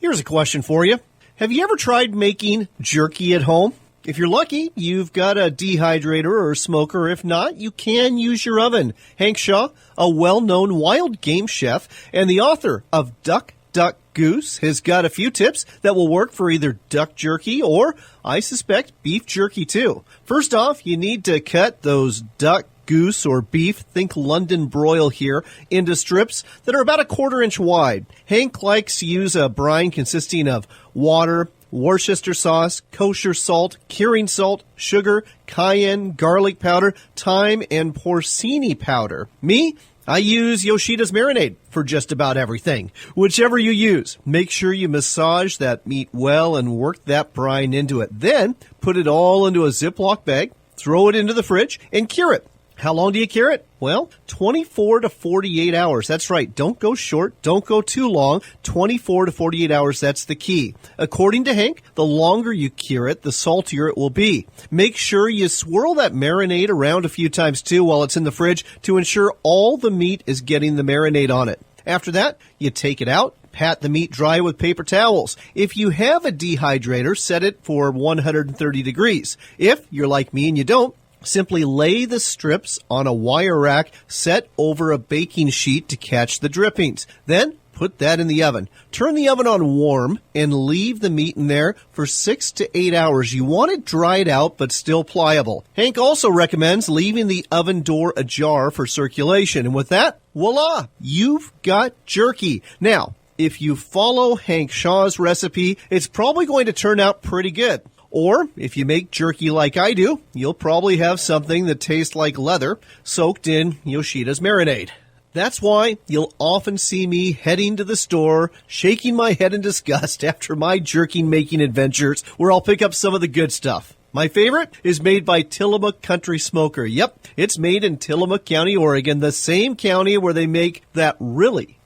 Speaker 2: Here's a question for you. Have you ever tried making jerky at home? If you're lucky, you've got a dehydrator or a smoker. If not, you can use your oven. Hank Shaw, a well-known wild game chef and the author of Duck, Duck, Goose, has got a few tips that will work for either duck jerky or, I suspect, beef jerky too. First off, you need to cut those duck, goose, or beef, think London broil here, into strips that are about a 1/4 inch wide. Hank likes to use a brine consisting of water, Worcester sauce, kosher salt, curing salt, sugar, cayenne, garlic powder, thyme, and porcini powder. Me? I use Yoshida's marinade for just about everything. Whichever you use, make sure you massage that meat well and work that brine into it. Then, put it all into a Ziploc bag, throw it into the fridge, and cure it. How long do you cure it? Well, 24 to 48 hours. That's right. Don't go short. Don't go too long. 24 to 48 hours, that's the key. According to Hank, the longer you cure it, the saltier it will be. Make sure you swirl that marinade around a few times too while it's in the fridge to ensure all the meat is getting the marinade on it. After that, you take it out. Pat the meat dry with paper towels. If you have a dehydrator, set it for 130 degrees. If you're like me and you don't, simply lay the strips on a wire rack set over a baking sheet to catch the drippings. Then put that in the oven. Turn the oven on warm and leave the meat in there for 6 to 8 hours. You want it dried out but still pliable. Hank also recommends leaving the oven door ajar for circulation. And with that, voila, you've got jerky. Now, if you follow Hank Shaw's recipe, it's probably going to turn out pretty good. Or, if you make jerky like I do, you'll probably have something that tastes like leather soaked in Yoshida's marinade. That's why you'll often see me heading to the store, shaking my head in disgust after my jerky-making adventures, where I'll pick up some of the good stuff. My favorite is made by Tillamook Country Smoker. Yep, it's made in Tillamook County, Oregon, the same county where they make that really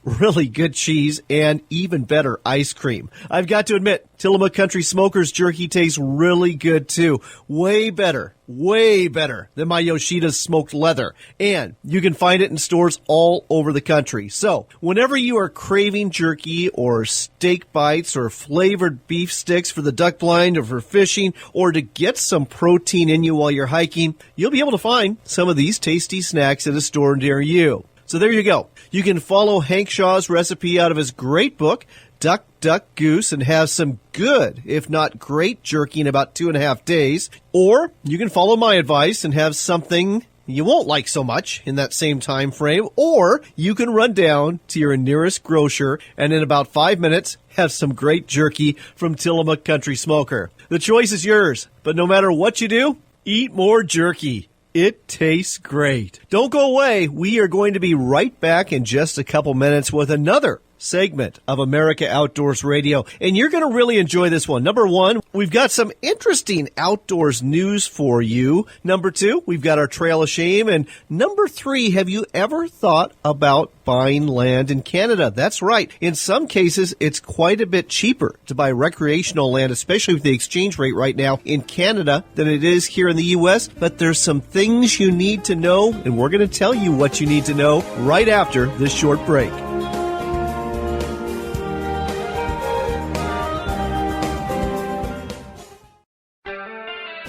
Speaker 2: good cheese and even better ice cream. I've got to admit, Tillamook Country Smoker's jerky tastes really good too. Way better than my Yoshida's smoked leather. And you can find it in stores all over the country. So, whenever you are craving jerky or steak bites or flavored beef sticks for the duck blind or for fishing or to get some protein in you while you're hiking, you'll be able to find some of these tasty snacks at a store near you. So there you go. You can follow Hank Shaw's recipe out of his great book, Duck, Duck, Goose, and have some good, if not great, jerky in about 2.5 days. Or you can follow my advice and have something you won't like so much in that same time frame. Or you can run down to your nearest grocer and in about 5 minutes have some great jerky from Tillamook Country Smoker. The choice is yours, but no matter what you do, eat more jerky. It tastes great. Don't go away. We are going to be right back in just a couple minutes with another segment of America Outdoors Radio, and you're going to really enjoy this one. Number one, we've got some interesting outdoors news for you. Number two, we've got our Trail of Shame, and number three, have you ever thought about buying land in Canada? That's right. In some cases, it's quite a bit cheaper to buy recreational land, especially with the exchange rate right now in Canada than it is here in the U.S., but there's some things you need to know, and we're going to tell you what you need to know right after this short break.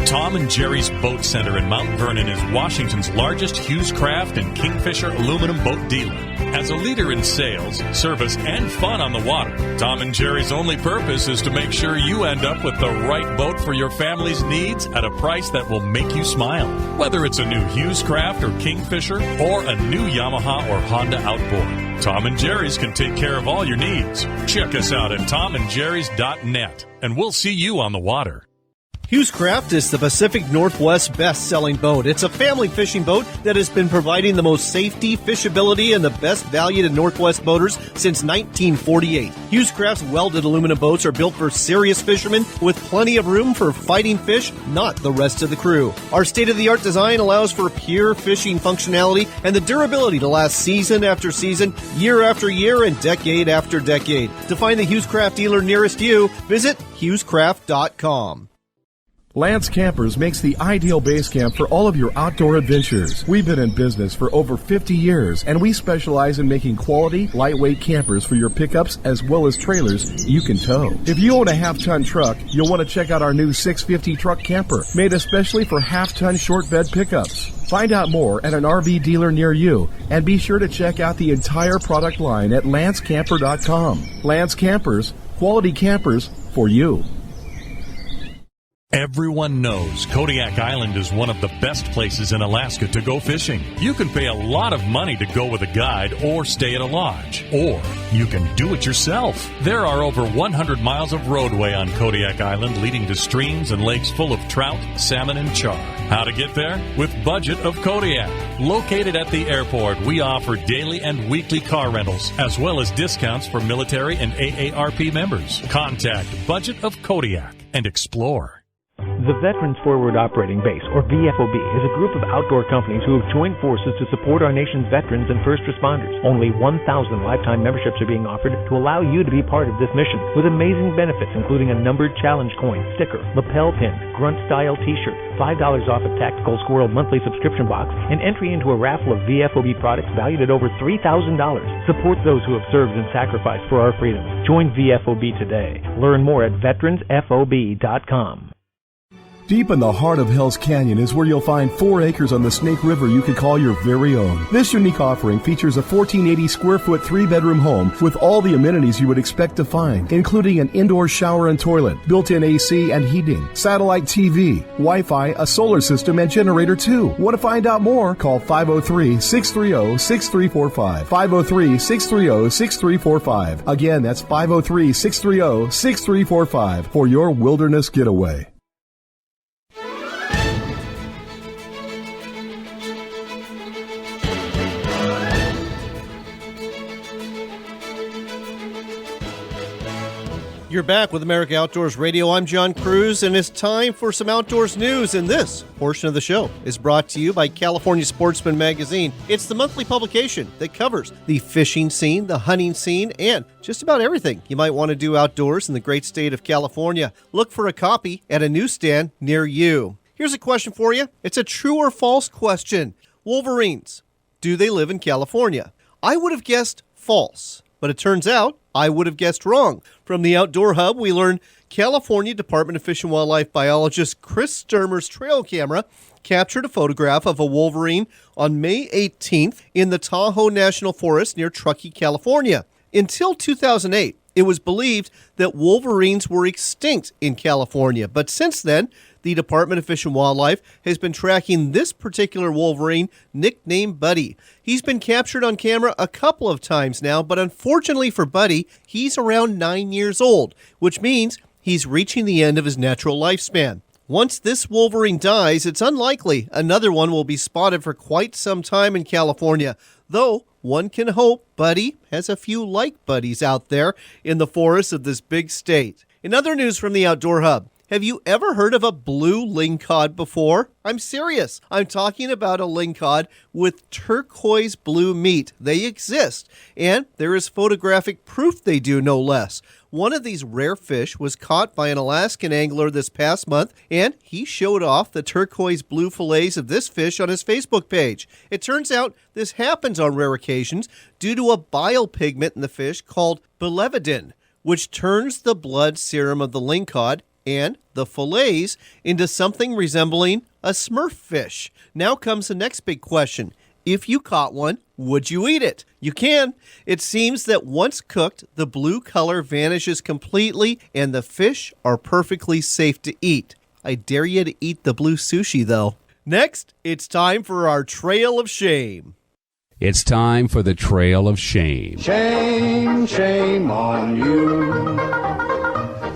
Speaker 9: Tom and Jerry's Boat Center in Mount Vernon is Washington's largest Hughes Craft and Kingfisher aluminum boat dealer. As a leader in sales, service, and fun on the water, Tom and Jerry's only purpose is to make sure you end up with the right boat for your family's needs at a price that will make you smile. Whether it's a new Hughes Craft or Kingfisher or a new Yamaha or Honda outboard, Tom and Jerry's can take care of all your needs. Check us out at tomandjerrys.net, and we'll see you on the water.
Speaker 2: Hughes Craft is the Pacific Northwest best-selling boat. It's a family fishing boat that has been providing the most safety, fishability, and the best value to Northwest boaters since 1948. Hughes Craft's welded aluminum boats are built for serious fishermen with plenty of room for fighting fish, not the rest of the crew. Our state-of-the-art design allows for pure fishing functionality and the durability to last season after season, year after year, and decade after decade. To find the Hughes Craft dealer nearest you, visit HughesCraft.com.
Speaker 8: Lance Campers makes the ideal base camp for all of your outdoor adventures. We've been in business for over 50 years, and we specialize in making quality, lightweight campers for your pickups as well as trailers you can tow. If you own a half-ton truck, you'll want to check out our new 650 truck camper, made especially for half-ton short bed pickups. Find out more at an RV dealer near you, and be sure to check out the entire product line at lancecamper.com. Lance Campers, quality campers for you.
Speaker 9: Everyone knows Kodiak Island is one of the best places in Alaska to go fishing. You can pay a lot of money to go with a guide or stay at a lodge, or you can do it yourself. There are over 100 miles of roadway on Kodiak Island leading to streams and lakes full of trout, salmon, and char. How to get there? With Budget of Kodiak. Located at the airport, we offer daily and weekly car rentals, as well as discounts for military and AARP members. Contact Budget of Kodiak and explore.
Speaker 4: The Veterans Forward Operating Base, or VFOB, is a group of outdoor companies who have joined forces to support our nation's veterans and first responders. Only 1,000 lifetime memberships are being offered to allow you to be part of this mission, with amazing benefits including a numbered challenge coin, sticker, lapel pin, grunt-style t-shirt, $5 off a Tactical Squirrel monthly subscription box, and entry into a raffle of VFOB products valued at over $3,000. Support those who have served and sacrificed for our freedoms. Join VFOB today. Learn more at veteransfob.com.
Speaker 8: Deep in the heart of Hell's Canyon is where you'll find 4 acres on the Snake River you could call your very own. This unique offering features a 1,480 square foot 3-bedroom home with all the amenities you would expect to find, including an indoor shower and toilet, built-in AC and heating, satellite TV, Wi-Fi, a solar system, and generator too. Want to find out more? Call 503-630-6345. 503-630-6345. Again, that's 503-630-6345 for your wilderness getaway.
Speaker 2: You're back with America Outdoors Radio. I'm John Cruz, and it's time for some outdoors news. And this portion of the show is brought to you by California Sportsman Magazine. It's the monthly publication that covers the fishing scene, the hunting scene, and just about everything you might want to do outdoors in the great state of California. Look for a copy at a newsstand near you. Here's a question for you. It's a true or false question. Wolverines, do they live in California? I would have guessed false, but it turns out I would have guessed wrong. From the Outdoor Hub, we learned California Department of Fish and Wildlife biologist Chris Sturmer's trail camera captured a photograph of a wolverine on May 18th in the Tahoe National Forest near Truckee, California. Until 2008, it was believed that wolverines were extinct in California, but since then, the Department of Fish and Wildlife has been tracking this particular wolverine, nicknamed Buddy. He's been captured on camera a couple of times now, but unfortunately for Buddy, he's around 9 years old, which means he's reaching the end of his natural lifespan. Once this wolverine dies, it's unlikely another one will be spotted for quite some time in California, though one can hope Buddy has a few like buddies out there in the forests of this big state. In other news from the Outdoor Hub, have you ever heard of a blue lingcod before? I'm serious. I'm talking about a lingcod with turquoise blue meat. They exist, and there is photographic proof they do, no less. One of these rare fish was caught by an Alaskan angler this past month, and he showed off the turquoise blue fillets of this fish on his Facebook page. It turns out this happens on rare occasions due to a bile pigment in the fish called biliverdin, which turns the blood serum of the lingcod and the fillets into something resembling a Smurf fish. Now comes the next big question. If you caught one, would you eat it? You can. It seems that once cooked, the blue color vanishes completely and the fish are perfectly safe to eat. I dare you to eat the blue sushi, though. Next, it's time for our Trail of Shame.
Speaker 6: It's time for the Trail of Shame.
Speaker 14: Shame, shame on you.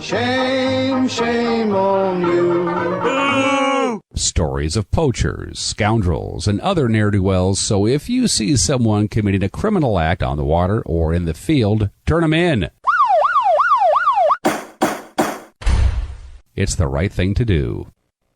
Speaker 14: Shame, shame on you.
Speaker 6: Stories of poachers, scoundrels, and other ne'er-do-wells, so if you see someone committing a criminal act on the water or in the field, turn them in. It's the right thing to do.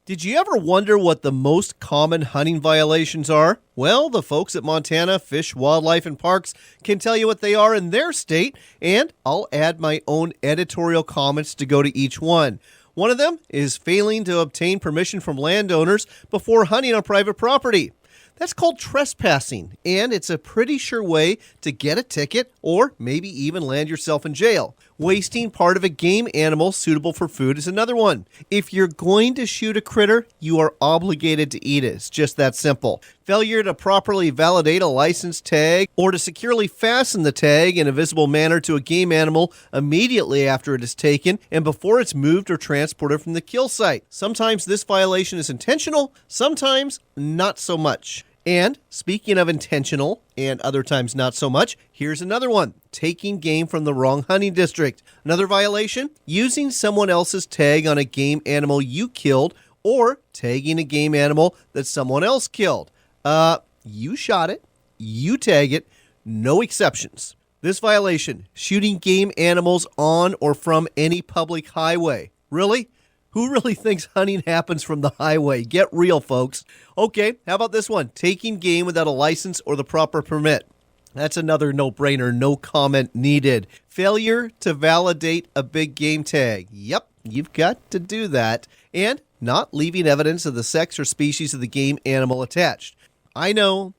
Speaker 2: Did you ever wonder what the most common hunting violations are? Well, the folks at Montana Fish, Wildlife, and Parks can tell you what they are in their state, and I'll add my own editorial comments to go to each one. One of them is failing to obtain permission from landowners before hunting on private property. That's called trespassing, and it's a pretty sure way to get a ticket or maybe even land yourself in jail. Wasting part of a game animal suitable for food is another one. If you're going to shoot a critter, you are obligated to eat it. It's just that simple. Failure to properly validate a license tag or to securely fasten the tag in a visible manner to a game animal immediately after it is taken and before it's moved or transported from the kill site. Sometimes this violation is intentional, sometimes not so much. And speaking of intentional and other times not so much, here's another one. Taking game from the wrong hunting district. Another violation, using someone else's tag on a game animal you killed or tagging a game animal that someone else killed. You shot it, you tag it, no exceptions. This violation, shooting game animals on or from any public highway. Really? Who really thinks hunting happens from the highway? Get real, folks. Okay, how about this one? Taking game without a license or the proper permit. That's another no-brainer, no comment needed. Failure to validate a big game tag. Yep, you've got to do that. And not leaving evidence of the sex or species of the game animal attached. I know,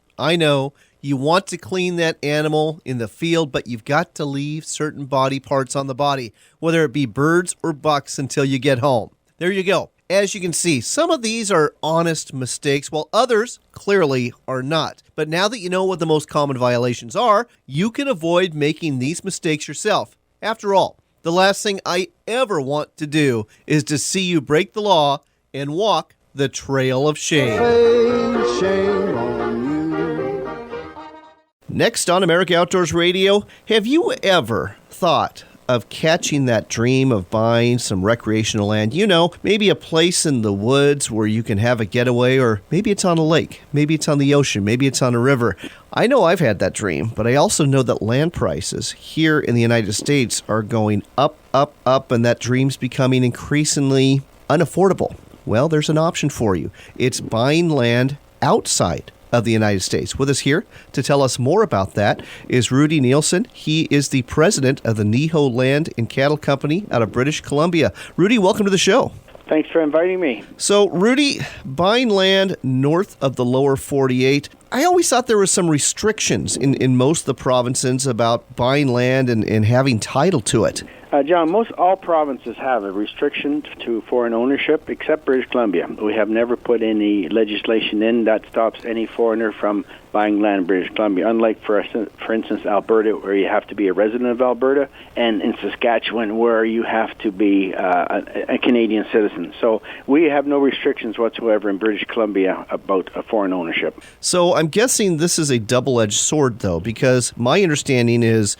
Speaker 2: you want to clean that animal in the field, but you've got to leave certain body parts on the body, whether it be birds or bucks, until you get home. There you go. As you can see, some of these are honest mistakes, while others clearly are not. But now that you know what the most common violations are, you can avoid making these mistakes yourself. After all, the last thing I ever want to do is to see you break the law and walk the trail of shame.
Speaker 14: Shame on you.
Speaker 2: Next on America Outdoors Radio, have you ever thought of catching that dream of buying some recreational land? You know, maybe a place in the woods where you can have a getaway, or maybe it's on a lake, maybe it's on the ocean, maybe it's on a river. I know I've had that dream, but I also know that land prices here in the United States are going up, and that dream's becoming increasingly unaffordable. Well, there's an option for you. It's buying land outside of the United States. With us here to tell us more about that is Rudy Nielsen. He is the president of the Neho Land and Cattle Company out of British Columbia. Rudy, welcome to the show.
Speaker 15: Thanks for inviting me.
Speaker 2: So, Rudy, buying land north of the lower 48, I always thought there were some restrictions in most of the provinces about buying land and having title to it.
Speaker 15: John, most all provinces have a restriction to foreign ownership except British Columbia. We have never put any legislation in that stops any foreigner from buying land in British Columbia, unlike, for instance, Alberta, where you have to be a resident of Alberta, and in Saskatchewan, where you have to be a Canadian citizen. So we have no restrictions whatsoever in British Columbia about foreign ownership.
Speaker 2: So I'm guessing this is a double-edged sword, though, because my understanding is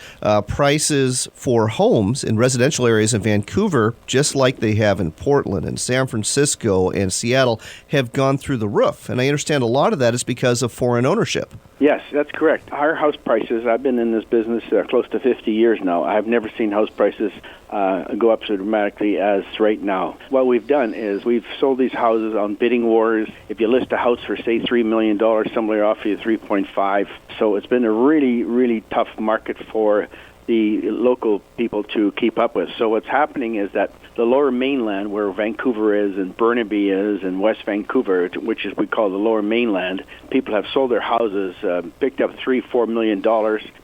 Speaker 2: prices for homes in residential areas in Vancouver, just like they have in Portland and San Francisco and Seattle, have gone through the roof. And I understand a lot of that is because of foreign ownership.
Speaker 15: Yes, that's correct. Our house prices, I've been in this business close to 50 years now. I've never seen house prices go up so dramatically as right now. What we've done is we've sold these houses on bidding wars. If you list a house for, say, $3 million, somebody will offer you $3.5. So it's been a really, really tough market for the local people to keep up with. So what's happening is that the lower mainland, where Vancouver is and Burnaby is and West Vancouver, which is we call the lower mainland, people have sold their houses, picked up $3-4 million.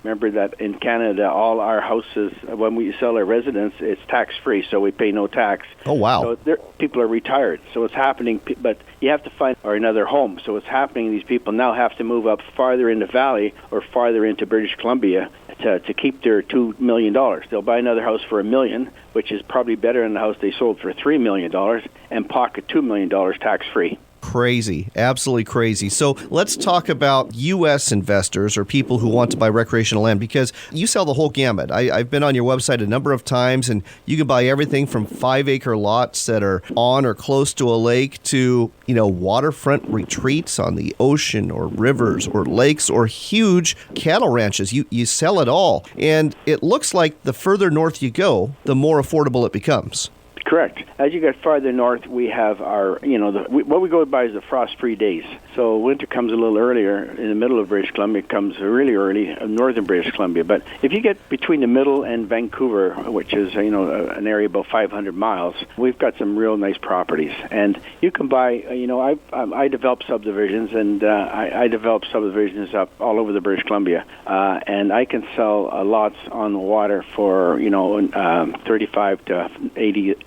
Speaker 15: Remember that in Canada, all our houses, when we sell our residence, it's tax-free, so we pay no tax.
Speaker 2: Oh, wow.
Speaker 15: So people are retired. So it's happening, but you have to find another home. So what's happening, these people now have to move up farther in the valley or farther into British Columbia to keep their $2 million. They'll buy another house for $1 million, which is probably better than the house they sold for $3 million, and pocket $2 million tax-free.
Speaker 2: Crazy. Absolutely crazy. So let's talk about U.S. investors or people who want to buy recreational land, because you sell the whole gamut. I've been on your website a number of times, and you can buy everything from 5-acre lots that are on or close to a lake to, waterfront retreats on the ocean or rivers or lakes or huge cattle ranches. You sell it all. And it looks like the further north you go, the more affordable it becomes.
Speaker 15: Correct. As you get farther north, we have our, what we go by is the frost-free days. So winter comes a little earlier. In the middle of British Columbia, it comes really early in northern British Columbia. But if you get between the middle and Vancouver, which is, an area about 500 miles, we've got some real nice properties. And you can buy, I develop subdivisions, and I develop subdivisions up all over the British Columbia. And I can sell lots on the water for, $35,000 to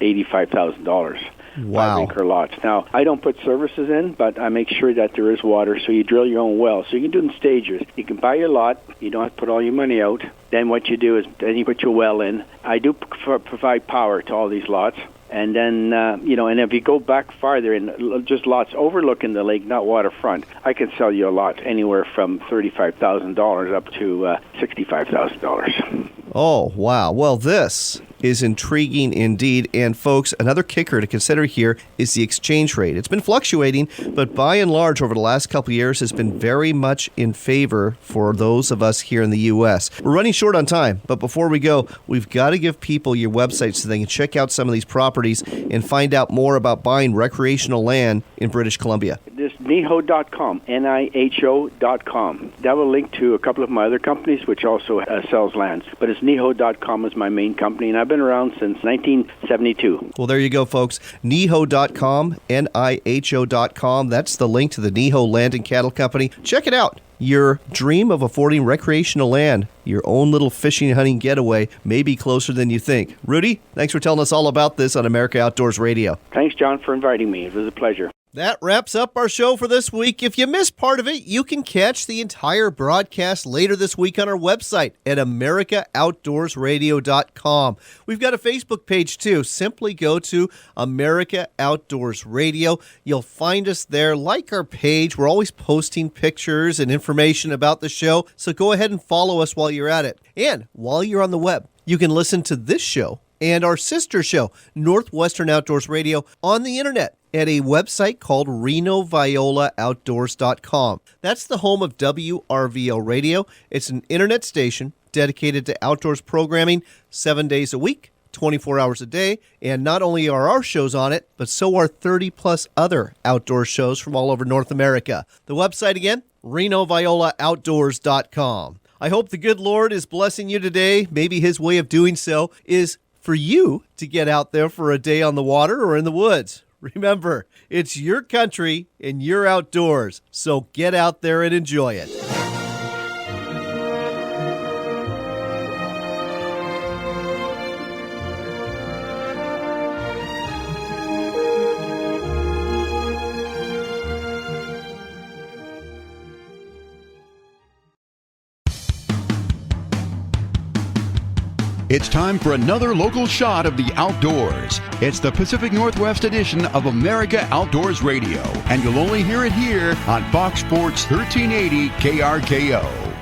Speaker 15: $85,000.
Speaker 2: Wow.
Speaker 15: 5-acre lots. Now, I don't put services in, but I make sure that there is water, so you drill your own well. So you can do it in stages. You can buy your lot. You don't have to put all your money out. Then what you do is then you put your well in. I do provide power to all these lots. And then, and if you go back farther in just lots overlooking the lake, not waterfront, I can sell you a lot anywhere from $35,000 up to $65,000.
Speaker 2: Oh, wow. Well, this is intriguing indeed. And folks, another kicker to consider here is the exchange rate. It's been fluctuating, but by and large over the last couple of years has been very much in favor for those of us here in the U.S. We're running short on time, but before we go, we've got to give people your website so they can check out some of these properties and find out more about buying recreational land in British Columbia.
Speaker 15: This niho.com, NIHO.com. That will link to a couple of my other companies, which also sells lands. But it's niho.com is my main company, and I've been around since 1972.
Speaker 2: Well, there you go, folks. Niho.com, NIHO.com. That's the link to the Niho Land and Cattle Company. Check it out. Your dream of affording recreational land, your own little fishing and hunting getaway, may be closer than you think. Rudy, thanks for telling us all about this on America Outdoors Radio.
Speaker 15: Thanks, John, for inviting me. It was a pleasure.
Speaker 2: That wraps up our show for this week. If you missed part of it, you can catch the entire broadcast later this week on our website at AmericaOutdoorsRadio.com. We've got a Facebook page, too. Simply go to America Outdoors Radio. You'll find us there. Like our page. We're always posting pictures and information about the show, so go ahead and follow us while you're at it. And while you're on the web, you can listen to this show and our sister show, Northwestern Outdoors Radio, on the internet at a website called RenoViolaOutdoors.com. That's the home of WRVO Radio. It's an internet station dedicated to outdoors programming 7 days a week, 24 hours a day, and not only are our shows on it, but so are 30-plus other outdoor shows from all over North America. The website again, RenoViolaOutdoors.com. I hope the good Lord is blessing you today. Maybe his way of doing so is for you to get out there for a day on the water or in the woods. Remember, it's your country and your outdoors, so get out there and enjoy it.
Speaker 1: It's time for another local shot of the outdoors. It's the Pacific Northwest edition of America Outdoors Radio, and you'll only hear it here on Fox Sports 1380 KRKO.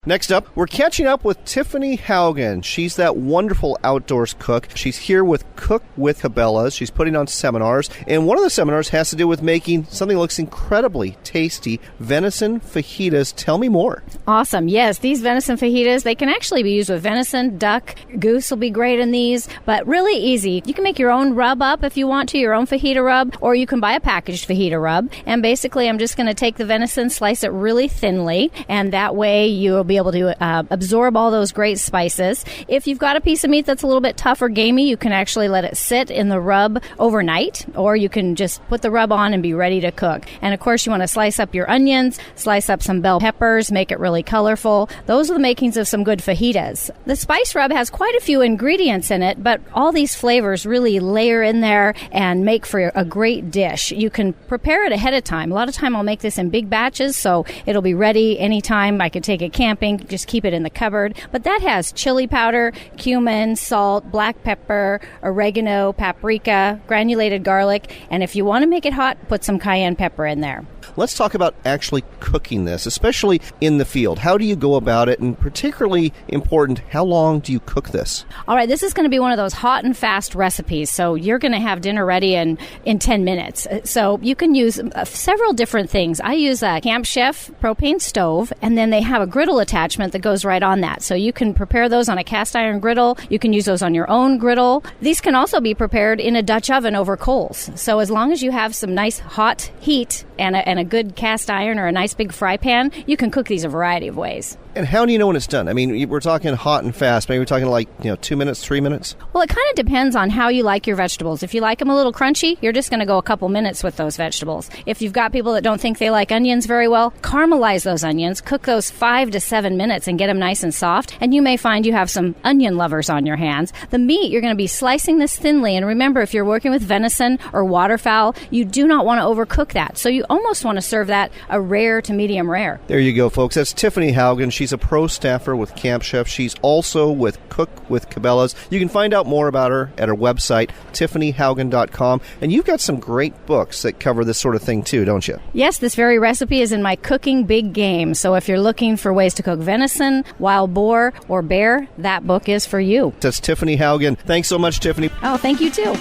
Speaker 2: Next up, we're catching up with Tiffany Haugen. She's that wonderful outdoors cook. She's here with Cook with Cabela's. She's putting on seminars, and one of the seminars has to do with making something that looks incredibly tasty, venison fajitas. Tell me more.
Speaker 16: Awesome. Yes, these venison fajitas, they can actually be used with venison, duck, goose will be great in these, but really easy. You can make your own rub up if you want to, your own fajita rub, or you can buy a packaged fajita rub. And basically, I'm just going to take the venison, slice it really thinly, and that way you'll be able to absorb all those great spices. If you've got a piece of meat that's a little bit tough or gamey, you can actually let it sit in the rub overnight, or you can just put the rub on and be ready to cook. And of course, you want to slice up your onions, slice up some bell peppers, make it really colorful. Those are the makings of some good fajitas. The spice rub has quite a few ingredients in it, but all these flavors really layer in there and make for a great dish. You can prepare it ahead of time. A lot of time I'll make this in big batches, so it'll be ready anytime. I could take it camping, just keep it in the cupboard. But that has chili powder, cumin, salt, black pepper, oregano, paprika, granulated garlic, and if you want to make it hot, put some cayenne pepper in there.
Speaker 2: Let's talk about actually cooking this, especially in the field. How do you go about it? And particularly important, how long do you cook this?
Speaker 16: All right, this is going to be one of those hot and fast recipes. So you're going to have dinner ready in 10 minutes. So you can use several different things. I use a Camp Chef propane stove, and then they have a griddle attachment that goes right on that. So you can prepare those on a cast iron griddle. You can use those on your own griddle. These can also be prepared in a Dutch oven over coals. So as long as you have some nice hot heat and a good cast iron or a nice big fry pan, you can cook these a variety of ways.
Speaker 2: And how do you know when it's done? I mean, we're talking hot and fast. Maybe we're talking 2 minutes, 3 minutes?
Speaker 16: Well, it kind of depends on how you like your vegetables. If you like them a little crunchy, you're just going to go a couple minutes with those vegetables. If you've got people that don't think they like onions very well, caramelize those onions, cook those 5 to 7 minutes and get them nice and soft, and you may find you have some onion lovers on your hands. The meat, you're going to be slicing this thinly, and remember, if you're working with venison or waterfowl, you do not want to overcook that. So you almost want to serve that a rare to medium rare.
Speaker 2: There you go, folks. That's Tiffany Haugen. She's She's a pro staffer with Camp Chef. She's also with Cook with Cabela's. You can find out more about her at her website, TiffanyHaugen.com. And you've got some great books that cover this sort of thing too, don't you?
Speaker 16: Yes, this very recipe is in my Cooking Big Game. So if you're looking for ways to cook venison, wild boar, or bear, that book is for you.
Speaker 2: That's Tiffany Haugen. Thanks so much, Tiffany.
Speaker 16: Oh, thank you too.